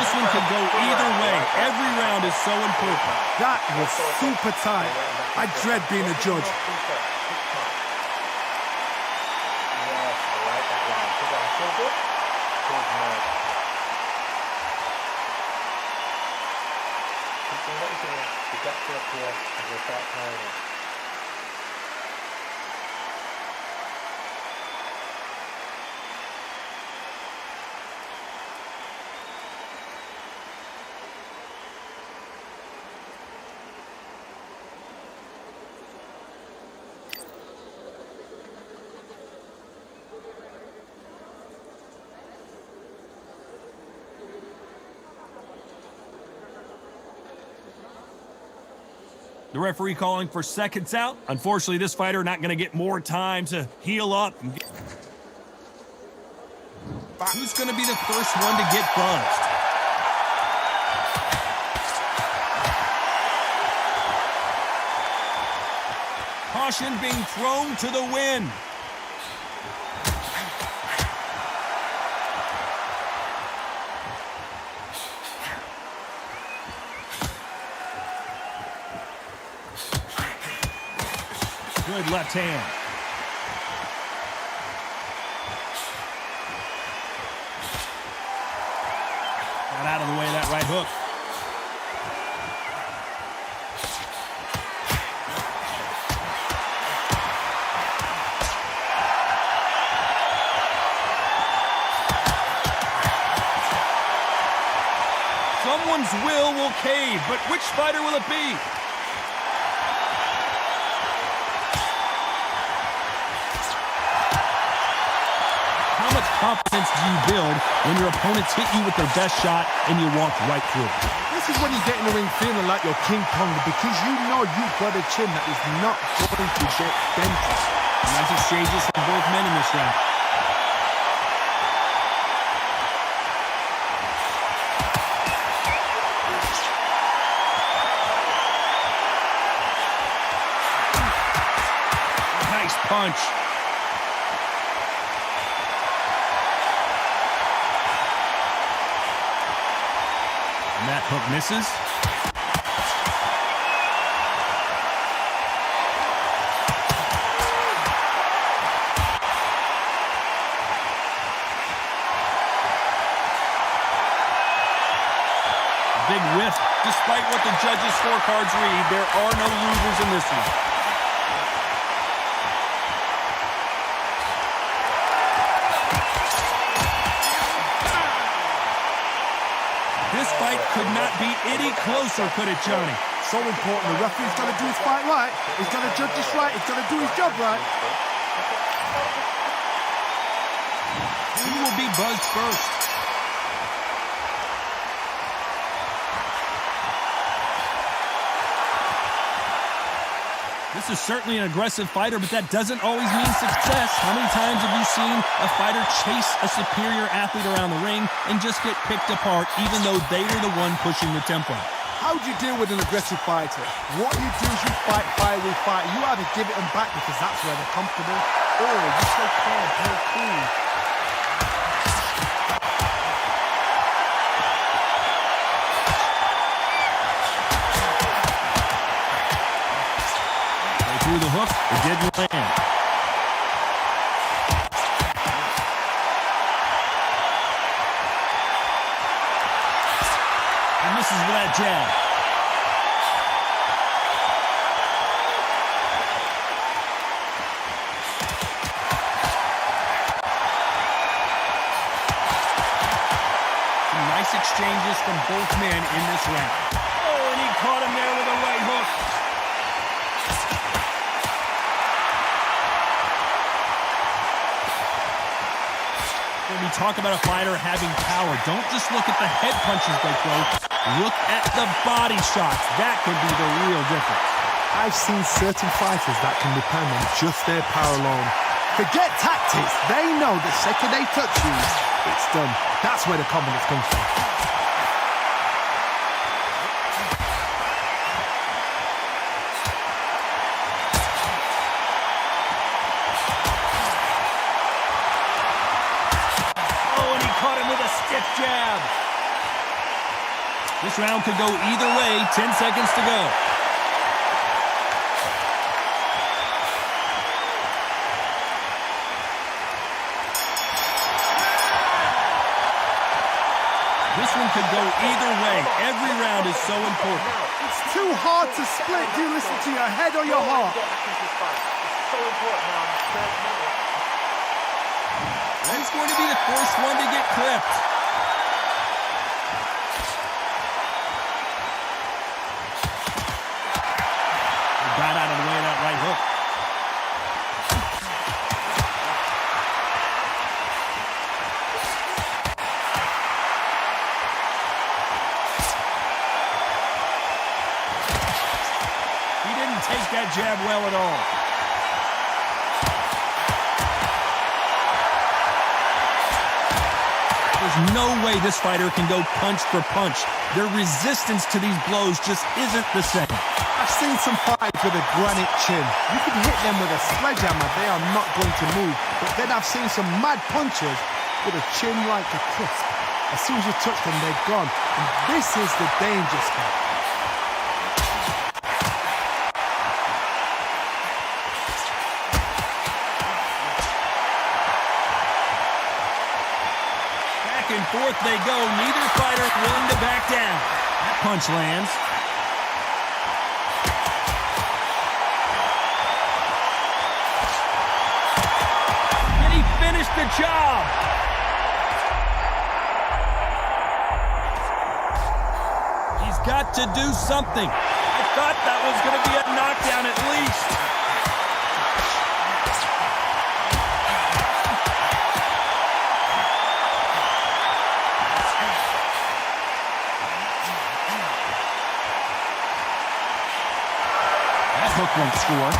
This one could go either way. Every round is so important. That was super tight. I dread being a judge. The referee calling for seconds out. Unfortunately, this fighter not going to get more time to heal up. Who's going to be the first one to get buzzed? Caution being thrown to the wind. Good left hand. Got out of the way of that right hook. Someone's will cave, but which fighter will it be? How much confidence do you build when your opponents hit you with their best shot and you walk right through? This is when you get in the ring feeling like you're King Kong because you know you've got a chin that is not going to get dented. Nice exchanges from both men in this round. Nice punch. And that hook misses. Big whiff. Despite what the judges' scorecards read, there are no losers in this one. This fight could not be any closer, could it, Johnny? So important. The referee's got to do his fight right. He's got to judge this right. He's got to do his job right. Who will be buzzed first? This is certainly an aggressive fighter, but that doesn't always mean success. How many times have you seen a fighter chase a superior athlete around the ring and just get picked apart, even though they were the one pushing the tempo? How do you deal with an aggressive fighter? What you do is you fight fire with fire. You either give it them back because that's where they're comfortable, or you stay calm, play cool. Through the hook, it didn't land. He misses with that jab. Some nice exchanges from both men in this round. Oh, and he caught him there with a right hook. When we talk about a fighter having power, don't just look at the head punches they throw. Look at the body shots. That can be the real difference. I've seen certain fighters that can depend on just their power alone. Forget tactics. They know the second they touch you, it's done. That's where the confidence comes from. Jab. This round could go either way. 10 seconds to go. This one could go either way. Every round is so important. It's too hard to split. Do you listen to your head or your heart? It's so important now in the third minute. That's going to be the first one to get clipped. Got out of the way of that right hook. He didn't take that jab well at all. There's no way this fighter can go punch for punch. Their resistance to these blows just isn't the same. I've seen some fighters with a granite chin. You can hit them with a sledgehammer, they are not going to move. But then I've seen some mad punchers with a chin like a crisp. As soon as you touch them, they're gone. And this is the danger spot. Back and forth they go. Neither fighter willing to back down. That punch lands. Did he finish the job? He's got to do something. I thought that was going to be a knockdown at least. That hook won't score.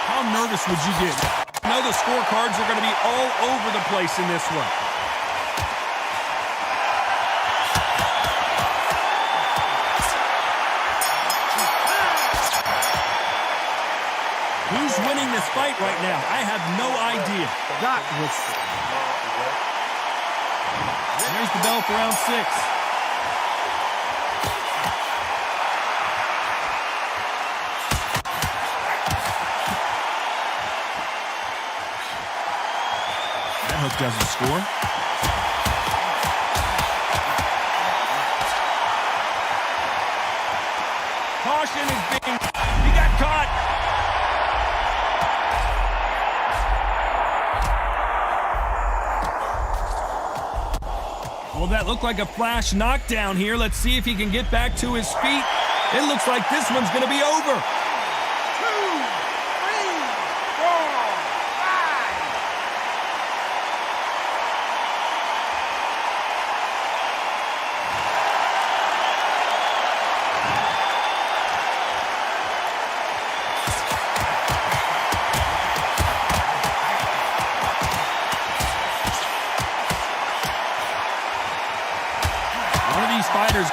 How nervous would you get? I know the scorecards are going to be all over the place in this one. Who's winning this fight right now? I have no idea. That was... There's the bell for round 6. That hook doesn't score. Caution is being... He got caught. Well, that looked like a flash knockdown here. Let's see if he can get back to his feet. It looks like this one's going to be over. 2, 3, 4, 5. One of these fighters...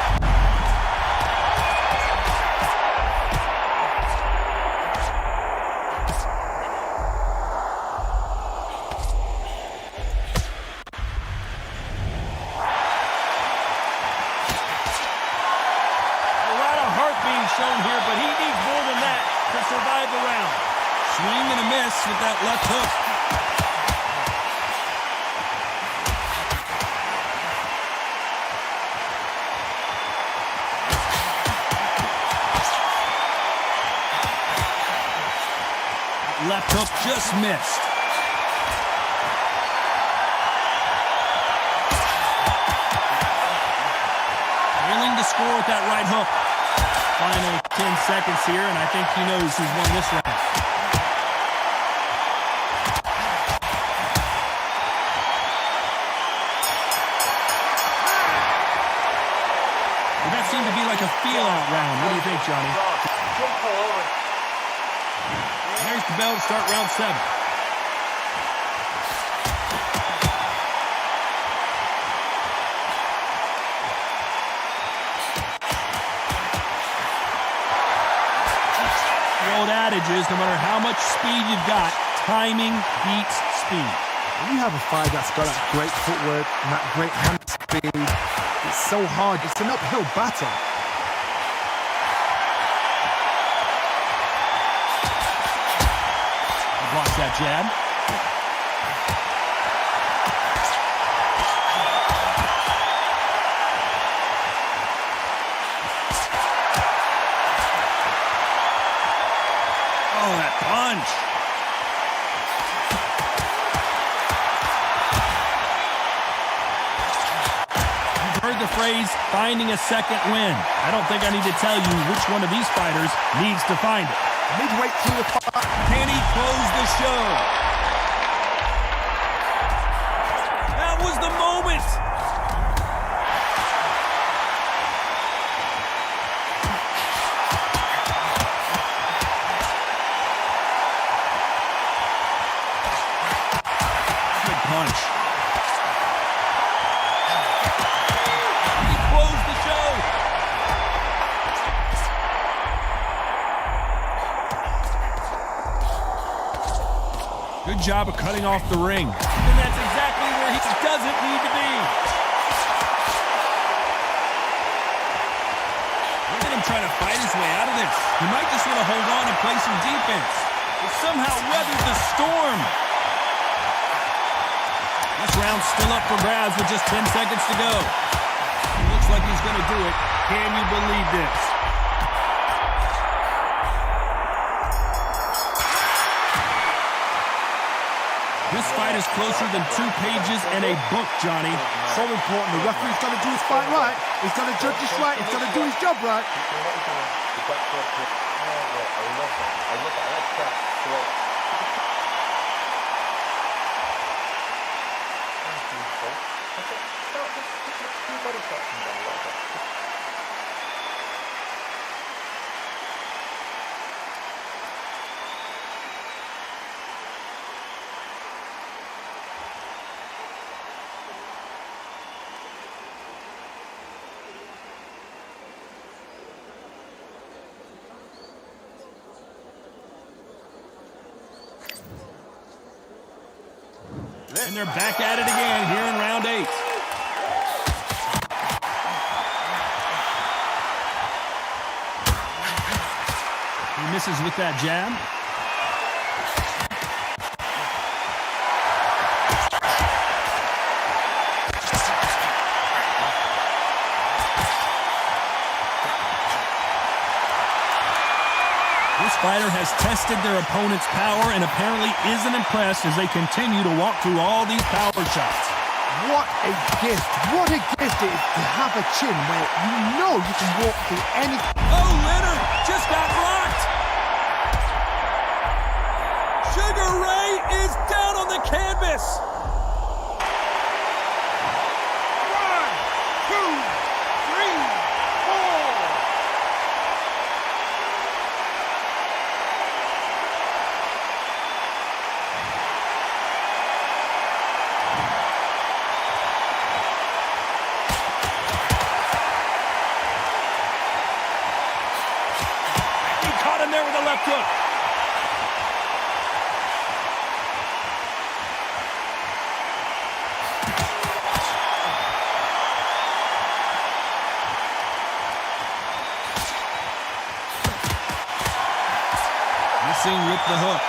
shown here, but he needs more than that to survive the round. Swing and a miss with that left hook. Left hook just missed. Willing to score with that right hook. Final 10 seconds here, and I think he knows who's won this round. Well, that seemed to be like a feel-out round. What do you think, Johnny? Jump forward. There's the bell to start round 7. Adage is no matter how much speed you've got, timing beats speed. When you have a fight that's got that great footwork and that great hand speed, it's so hard. It's an uphill battle. Blocks that jab. Oh, that punch. You've heard the phrase, finding a second win. I don't think I need to tell you which one of these fighters needs to find it. Midway through the fight. Can he close the show? That was the moment. Punch. He closed the show. Good job of cutting off the ring. And that's exactly where he doesn't need to be. Look at him trying to fight his way out of this. He might just want to hold on and play some defense. He somehow weathered the storm. This round's still up for grabs with just 10 seconds to go. Looks like he's going to do it. Can you believe this? This fight is closer than 2 pages in a book, Johnny. So important. The referee's got to do his fight right. He's got to judge this right. He's got to do his job right. I love that. I like that. And they're back at it again here in round 8. He misses with that jab. This fighter has tested their opponent's power and apparently isn't impressed as they continue to walk through all these power shots. What a gift. What a gift it is to have a chin where you know you can walk through any... Oh, Leonard just got blocked. Sugar Ray is down on the canvas. 1, 2, 3, 4. There with a left hook. Missing with the hook.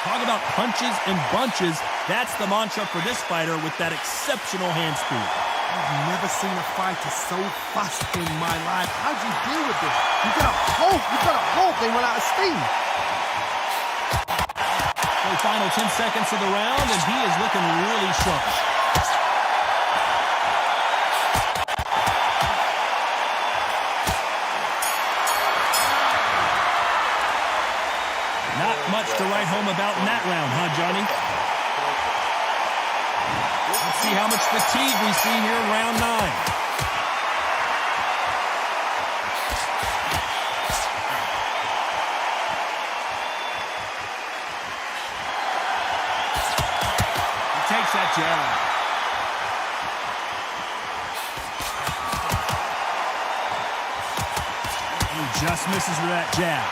Talk about punches and bunches. That's the mantra for this fighter with that exceptional hand speed. I've never seen a fighter so fast in my life. How do you deal with this? You've got to hope they run out of steam. The final 10 seconds of the round, and he is looking really sharp. Not much to write home about in that round, huh, Johnny? Let's see how much fatigue we see here in round 9. He takes that jab. He just misses with that jab.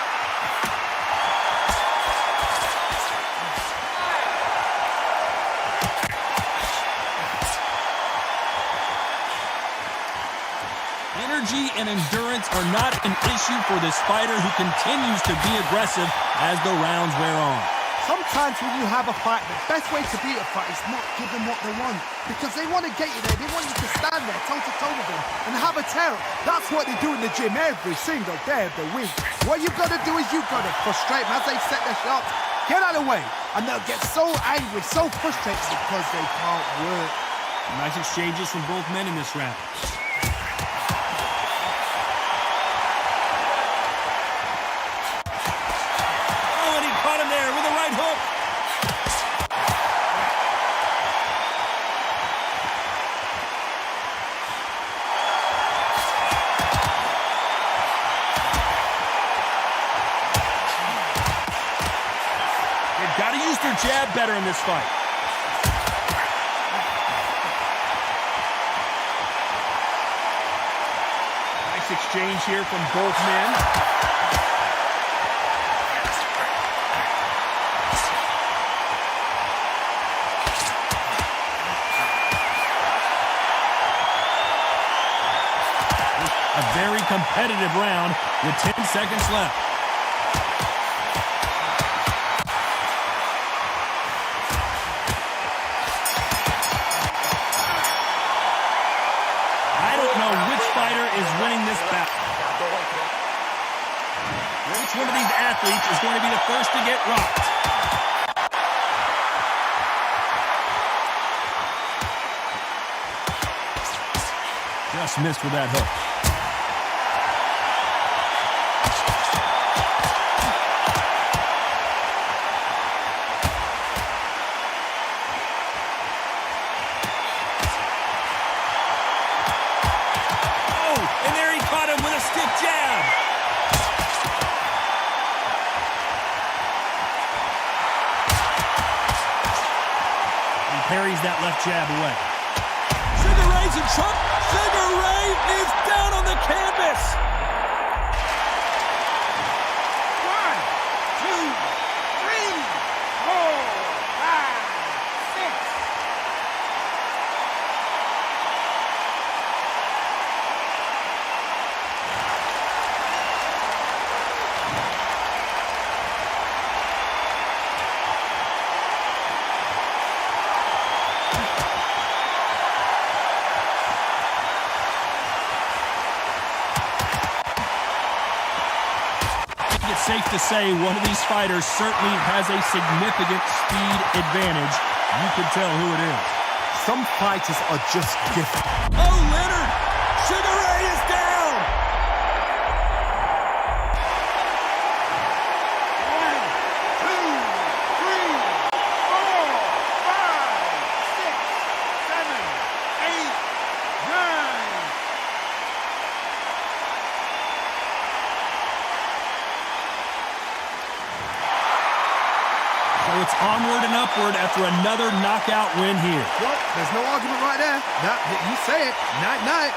Energy and endurance are not an issue for this fighter who continues to be aggressive as the rounds wear on. Sometimes when you have a fight, the best way to beat a fight is not give them what they want. Because they want to get you there. They want you to stand there toe-to-toe with them and have a terror. That's what they do in the gym every single day of the week. What you've got to do is you've got to frustrate them as they set their shots. Get out of the way. And they'll get so angry, so frustrated because they can't work. Nice exchanges from both men in this round. Got to use their jab better in this fight. Nice exchange here from both men. competitive round with 10 seconds left. I don't know which fighter is winning this battle. Which one of these athletes is going to be the first to get rocked? Just missed with that hook. Oh, and there he caught him with a stiff jab. He parries that left jab away. Sugar Ray's in trouble. Sugar Ray is down on the canvas. 1, 2, 3, 4, 5, 6. It's safe to say one of these fighters certainly has a significant speed advantage. You can tell who it is. Some fighters are just gifted. Oh, Leonard! Sugar Ray is down! 1, 2, 3, 4, 5, 6, 7, 8, 9. So it's onward and upward after another knockout win here. Well, there's no argument right there. No, you say it. Night-night.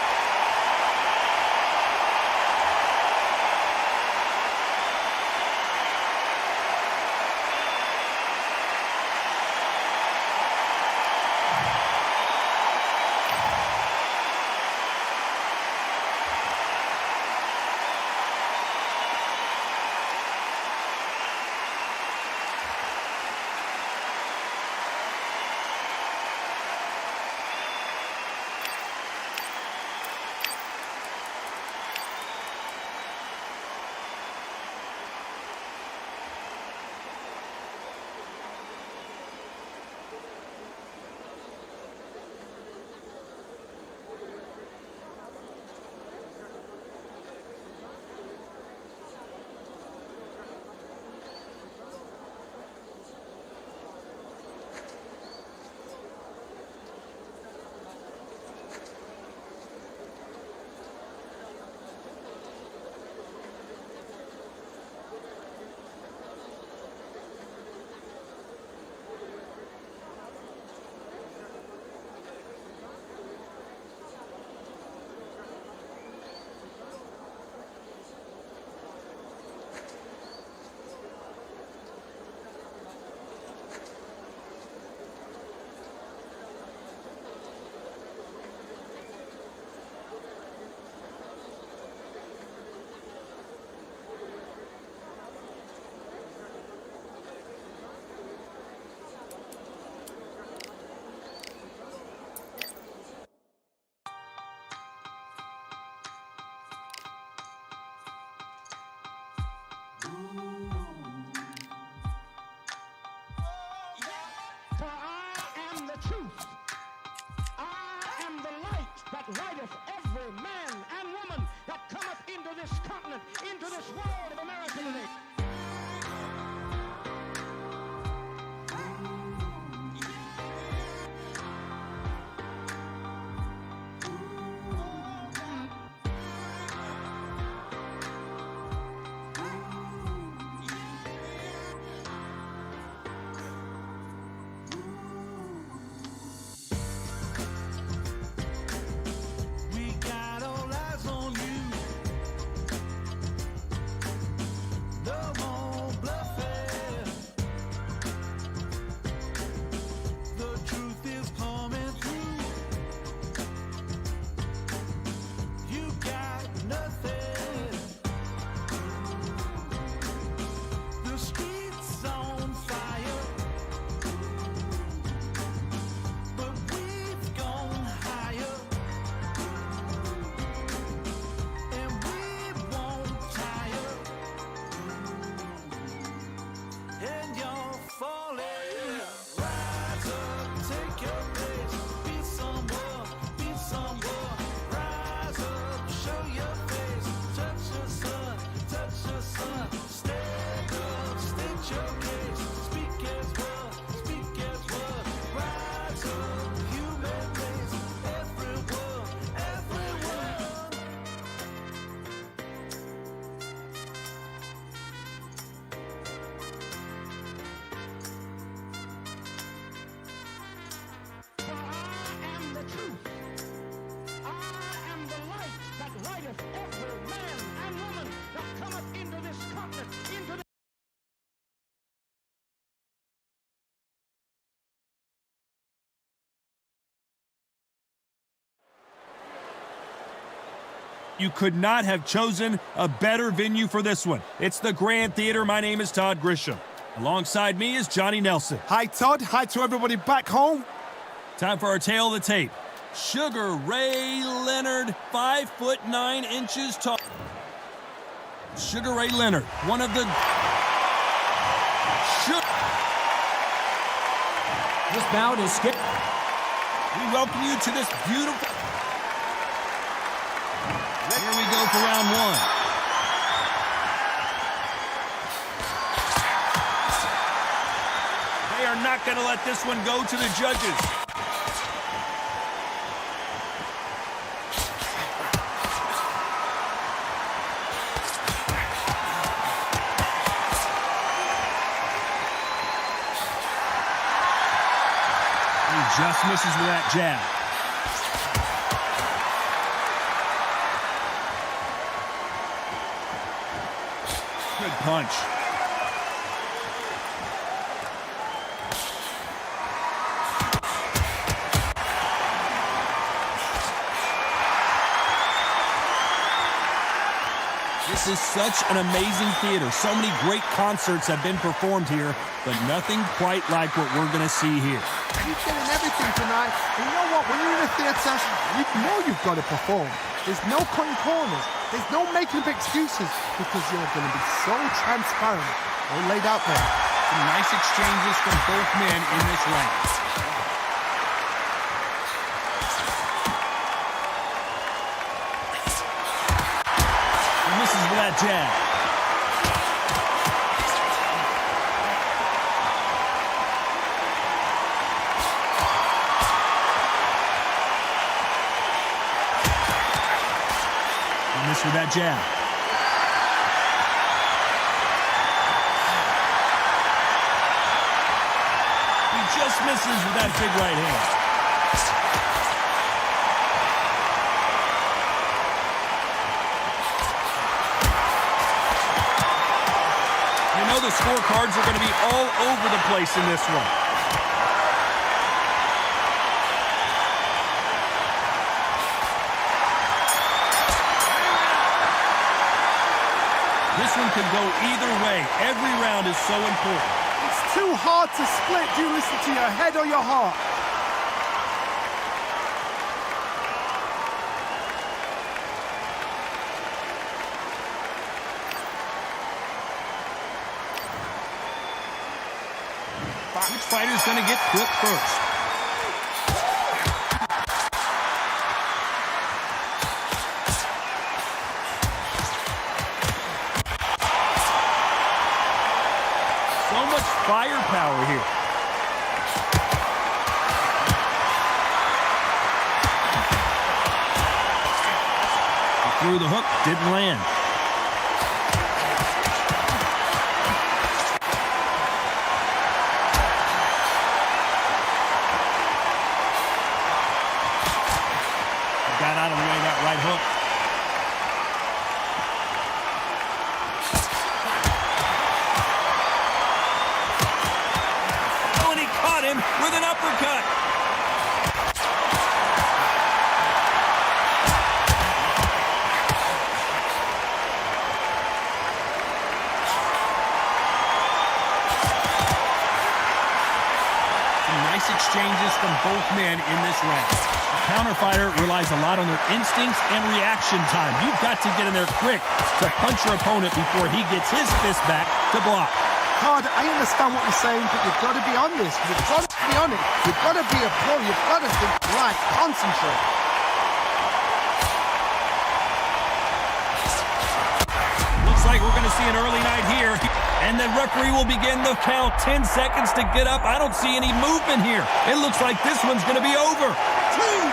For I am the truth. I am the light that lighteth every man and woman that cometh into this continent, into this world of America today. We You could not have chosen a better venue for this one. It's the Grand Theater. My name is Todd Grisham. Alongside me is Johnny Nelson. Hi, Todd. Hi to everybody back home. Time for our tale of the tape. Sugar Ray Leonard, 5'9" tall. Sugar Ray Leonard, one of the... This bout is skipped. We welcome you to this beautiful... Here we go for round one. They are not going to let this one go to the judges. He just misses with that jab. Good punch. This is such an amazing theater. So many great concerts have been performed here, but nothing quite like what we're going to see here. You're getting everything tonight. And you know what? When you're in a theatre, you know you've got to perform. There's no cutting corners. There's no making up excuses because you're going to be so transparent. All laid out there. Some nice exchanges from both men in this round. He misses with that jab. He missed with that jab. Just misses with that big right hand. You know the scorecards are going to be all over the place in this one. This one could go either way. Every round is so important. It's too hard to split. Do you listen to your head or your heart? Which fighter's going to get clipped first? So much firepower here. He threw the hook, didn't land. Got out of the way of that right hook. Oh, and he caught him with an uppercut. Some nice exchanges from both men in this round. Counter fighter relies a lot on their instincts and reaction time. You've got to get in there quick to punch your opponent before he gets his fist back to block. Todd, I understand what you're saying, but you've got to be on this. You've got to be on it. You've got to be a pro. You've got to think right. Concentrate. Looks like we're going to see an early night here. And the referee will begin the count. 10 seconds to get up. I don't see any movement here. It looks like this one's going to be over. 2, 3, 4.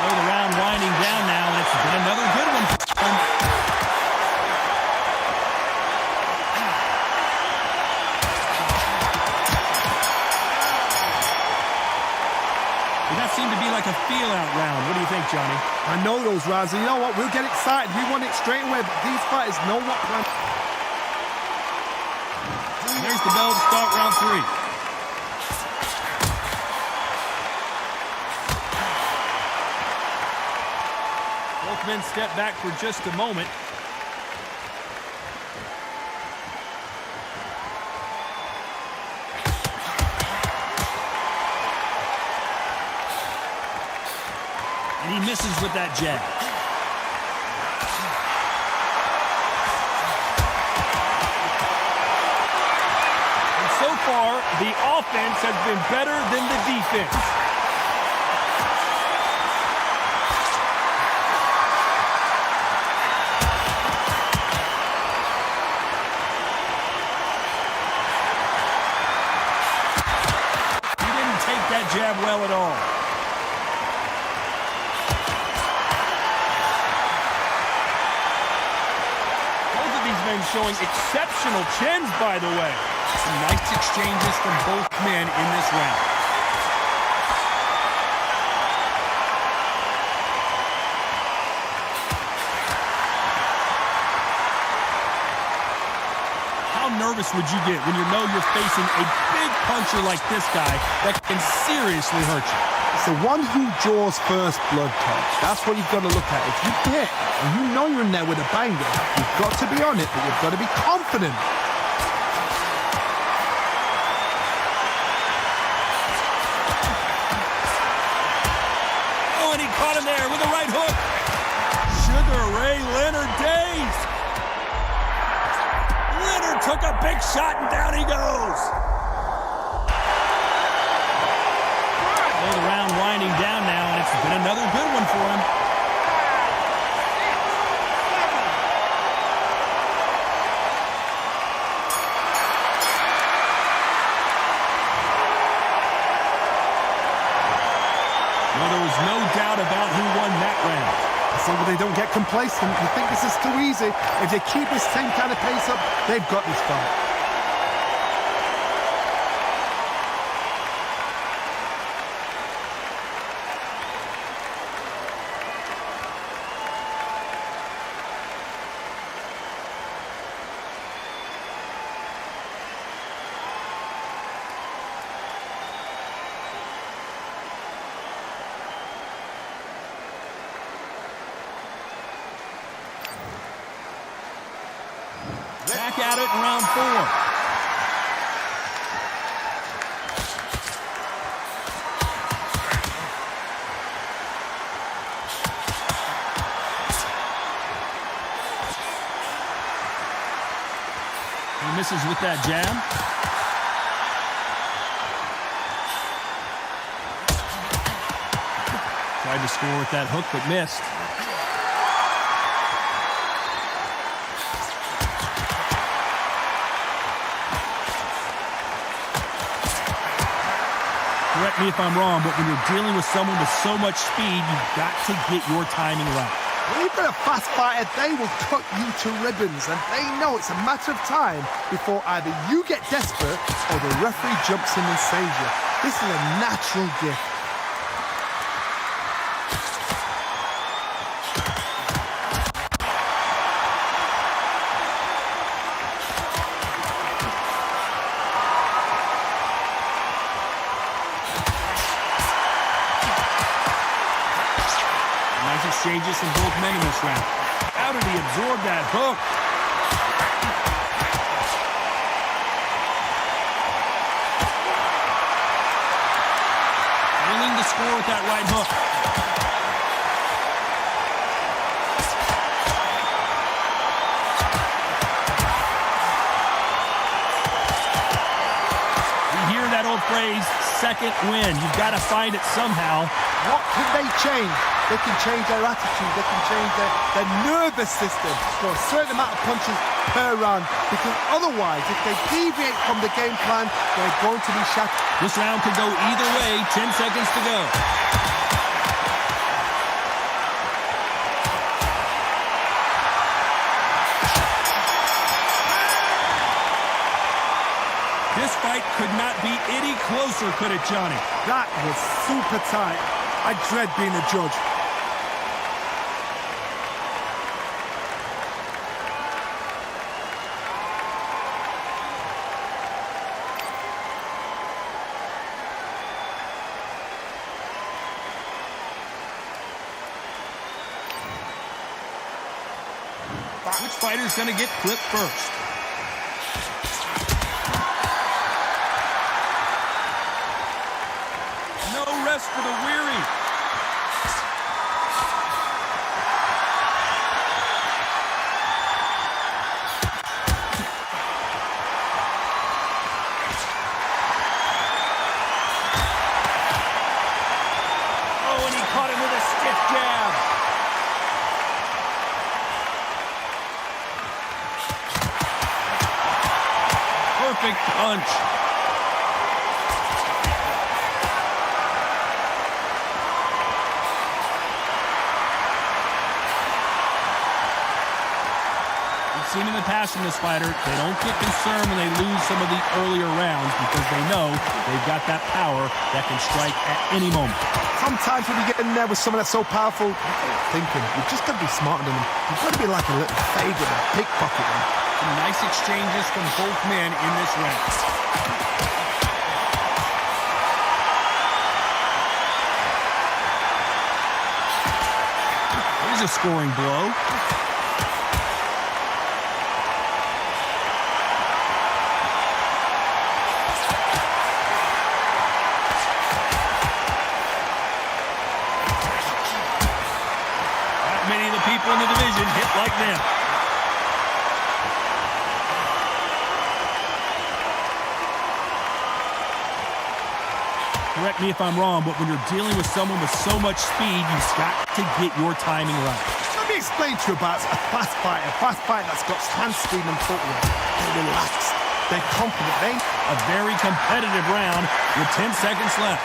The round winding down now, and it's been another good one. That seemed to to be like a feel-out round. What do you think, Johnny? I know those rounds, and you know what? We'll get excited. We want it straight away, but these fighters know what plan. There's the bell to start round 3. Both men step back for just a moment. And he misses with that jab. And so far, the offense has been better than the defense. He didn't take that jab well at all. Showing exceptional chins, by the way. Some nice exchanges from both men in this round. How nervous would you get when you know you're facing a big puncher like this guy that can seriously hurt you? It's the one who draws first blood, Coach. That's what you've got to look at. If you hit and you know you're in there with a banger, you've got to be on it, but you've got to be confident. Oh, and he caught him there with a right hook. Sugar Ray Leonard Days. Leonard took a big shot, and down he goes. The round winding down now, and it's been another good one for him. Well, there was no doubt about who won that round. As long as they don't get complacent, you think this is too easy. If they keep this same kind of pace up, they've got this fight. Back at it in round 4. He misses with that jab. Tried to score with that hook, but missed. Correct me if I'm wrong, but when you're dealing with someone with so much speed, you've got to get your timing right. When you've got a fast fighter, they will cut you to ribbons, and they know it's a matter of time before either you get desperate or the referee jumps in and saves you. This is a natural gift. Exchanges from both men in this round. How did he absorb that hook? Willing to score with that right hook. We hear that old phrase, second win. You've got to find it somehow. What can they change? They can change their attitude. They can change their nervous system for a certain amount of punches per round. Because otherwise, if they deviate from the game plan, they're going to be shattered. This round could go either way. 10 seconds to go. This fight could not be any closer, could it, Johnny? That was super tight. I dread being a judge. Which fighter's going to get clipped first? No rest for the weary. Oh, and he caught him with a stiff jab. Perfect punch. We've seen in the past from this fighter, they don't get concerned when they lose some of the earlier rounds because they know they've got that power that can strike at any moment. Sometimes when you get in there with someone that's so powerful, you're thinking, you've just got to be smarter than them. You've got to be like a little faggot and pickpocket them. Some nice exchanges from both men in this round. Here's a scoring blow. Not many of the people in the division hit like them. Correct me if I'm wrong, but when you're dealing with someone with so much speed, you've got to get your timing right. Let me explain to you about a fast fighter that's got hand speed and footwork. They're relaxed. They're confident. A very competitive round with 10 seconds left.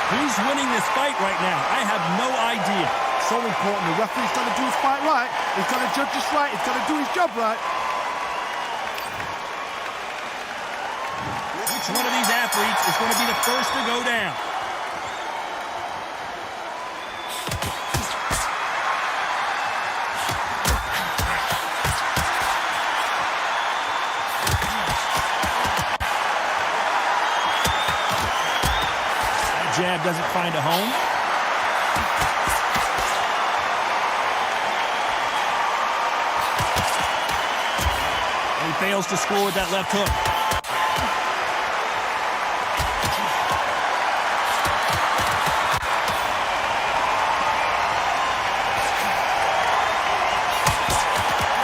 Who's winning this fight right now? I have no idea. So important. The referee's got to do his fight right. He's got to judge this right. He's got to do his job right. Which one of these athletes is going to be the first to go down? That jab doesn't find a home. He fails to score with that left hook.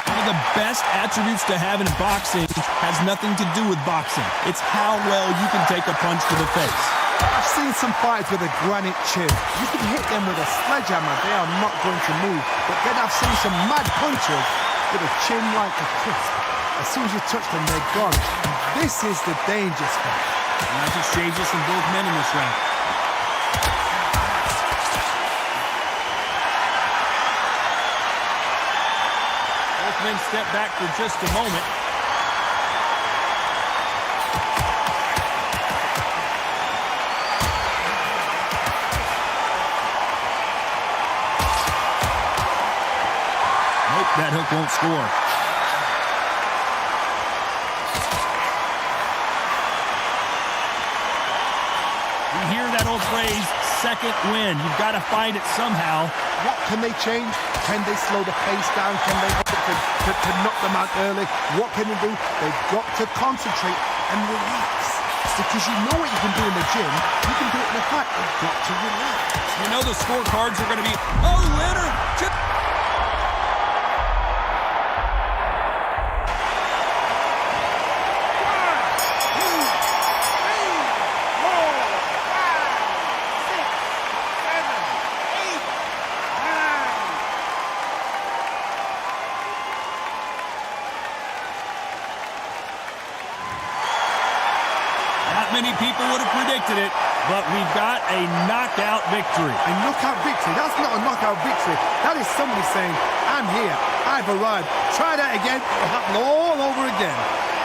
One of the best attributes to have in boxing has nothing to do with boxing. It's how well you can take a punch to the face. I've seen some fighters with a granite chin. You can hit them with a sledgehammer. They are not going to move. But then I've seen some mad punchers with a chin like a crisp. As soon as you touch them, they're gone. This is the danger spot. Nice exchanges from both men in this round. Both men step back for just a moment. Nope, that hook won't score. Hear that old phrase, second win. You've got to find it somehow. What can they change? Can they slow the pace down? Can they to knock them out early? What can they do? They've got to concentrate and relax. Because you know what you can do in the gym. You can do it in the fight. You've got to relax. You know the scorecards are going to be, oh, Leonard, many people would have predicted it, but we've got a knockout victory. A knockout victory? That's not a knockout victory. That is somebody saying, I'm here, I've arrived. Try that again, it'll happen all over again.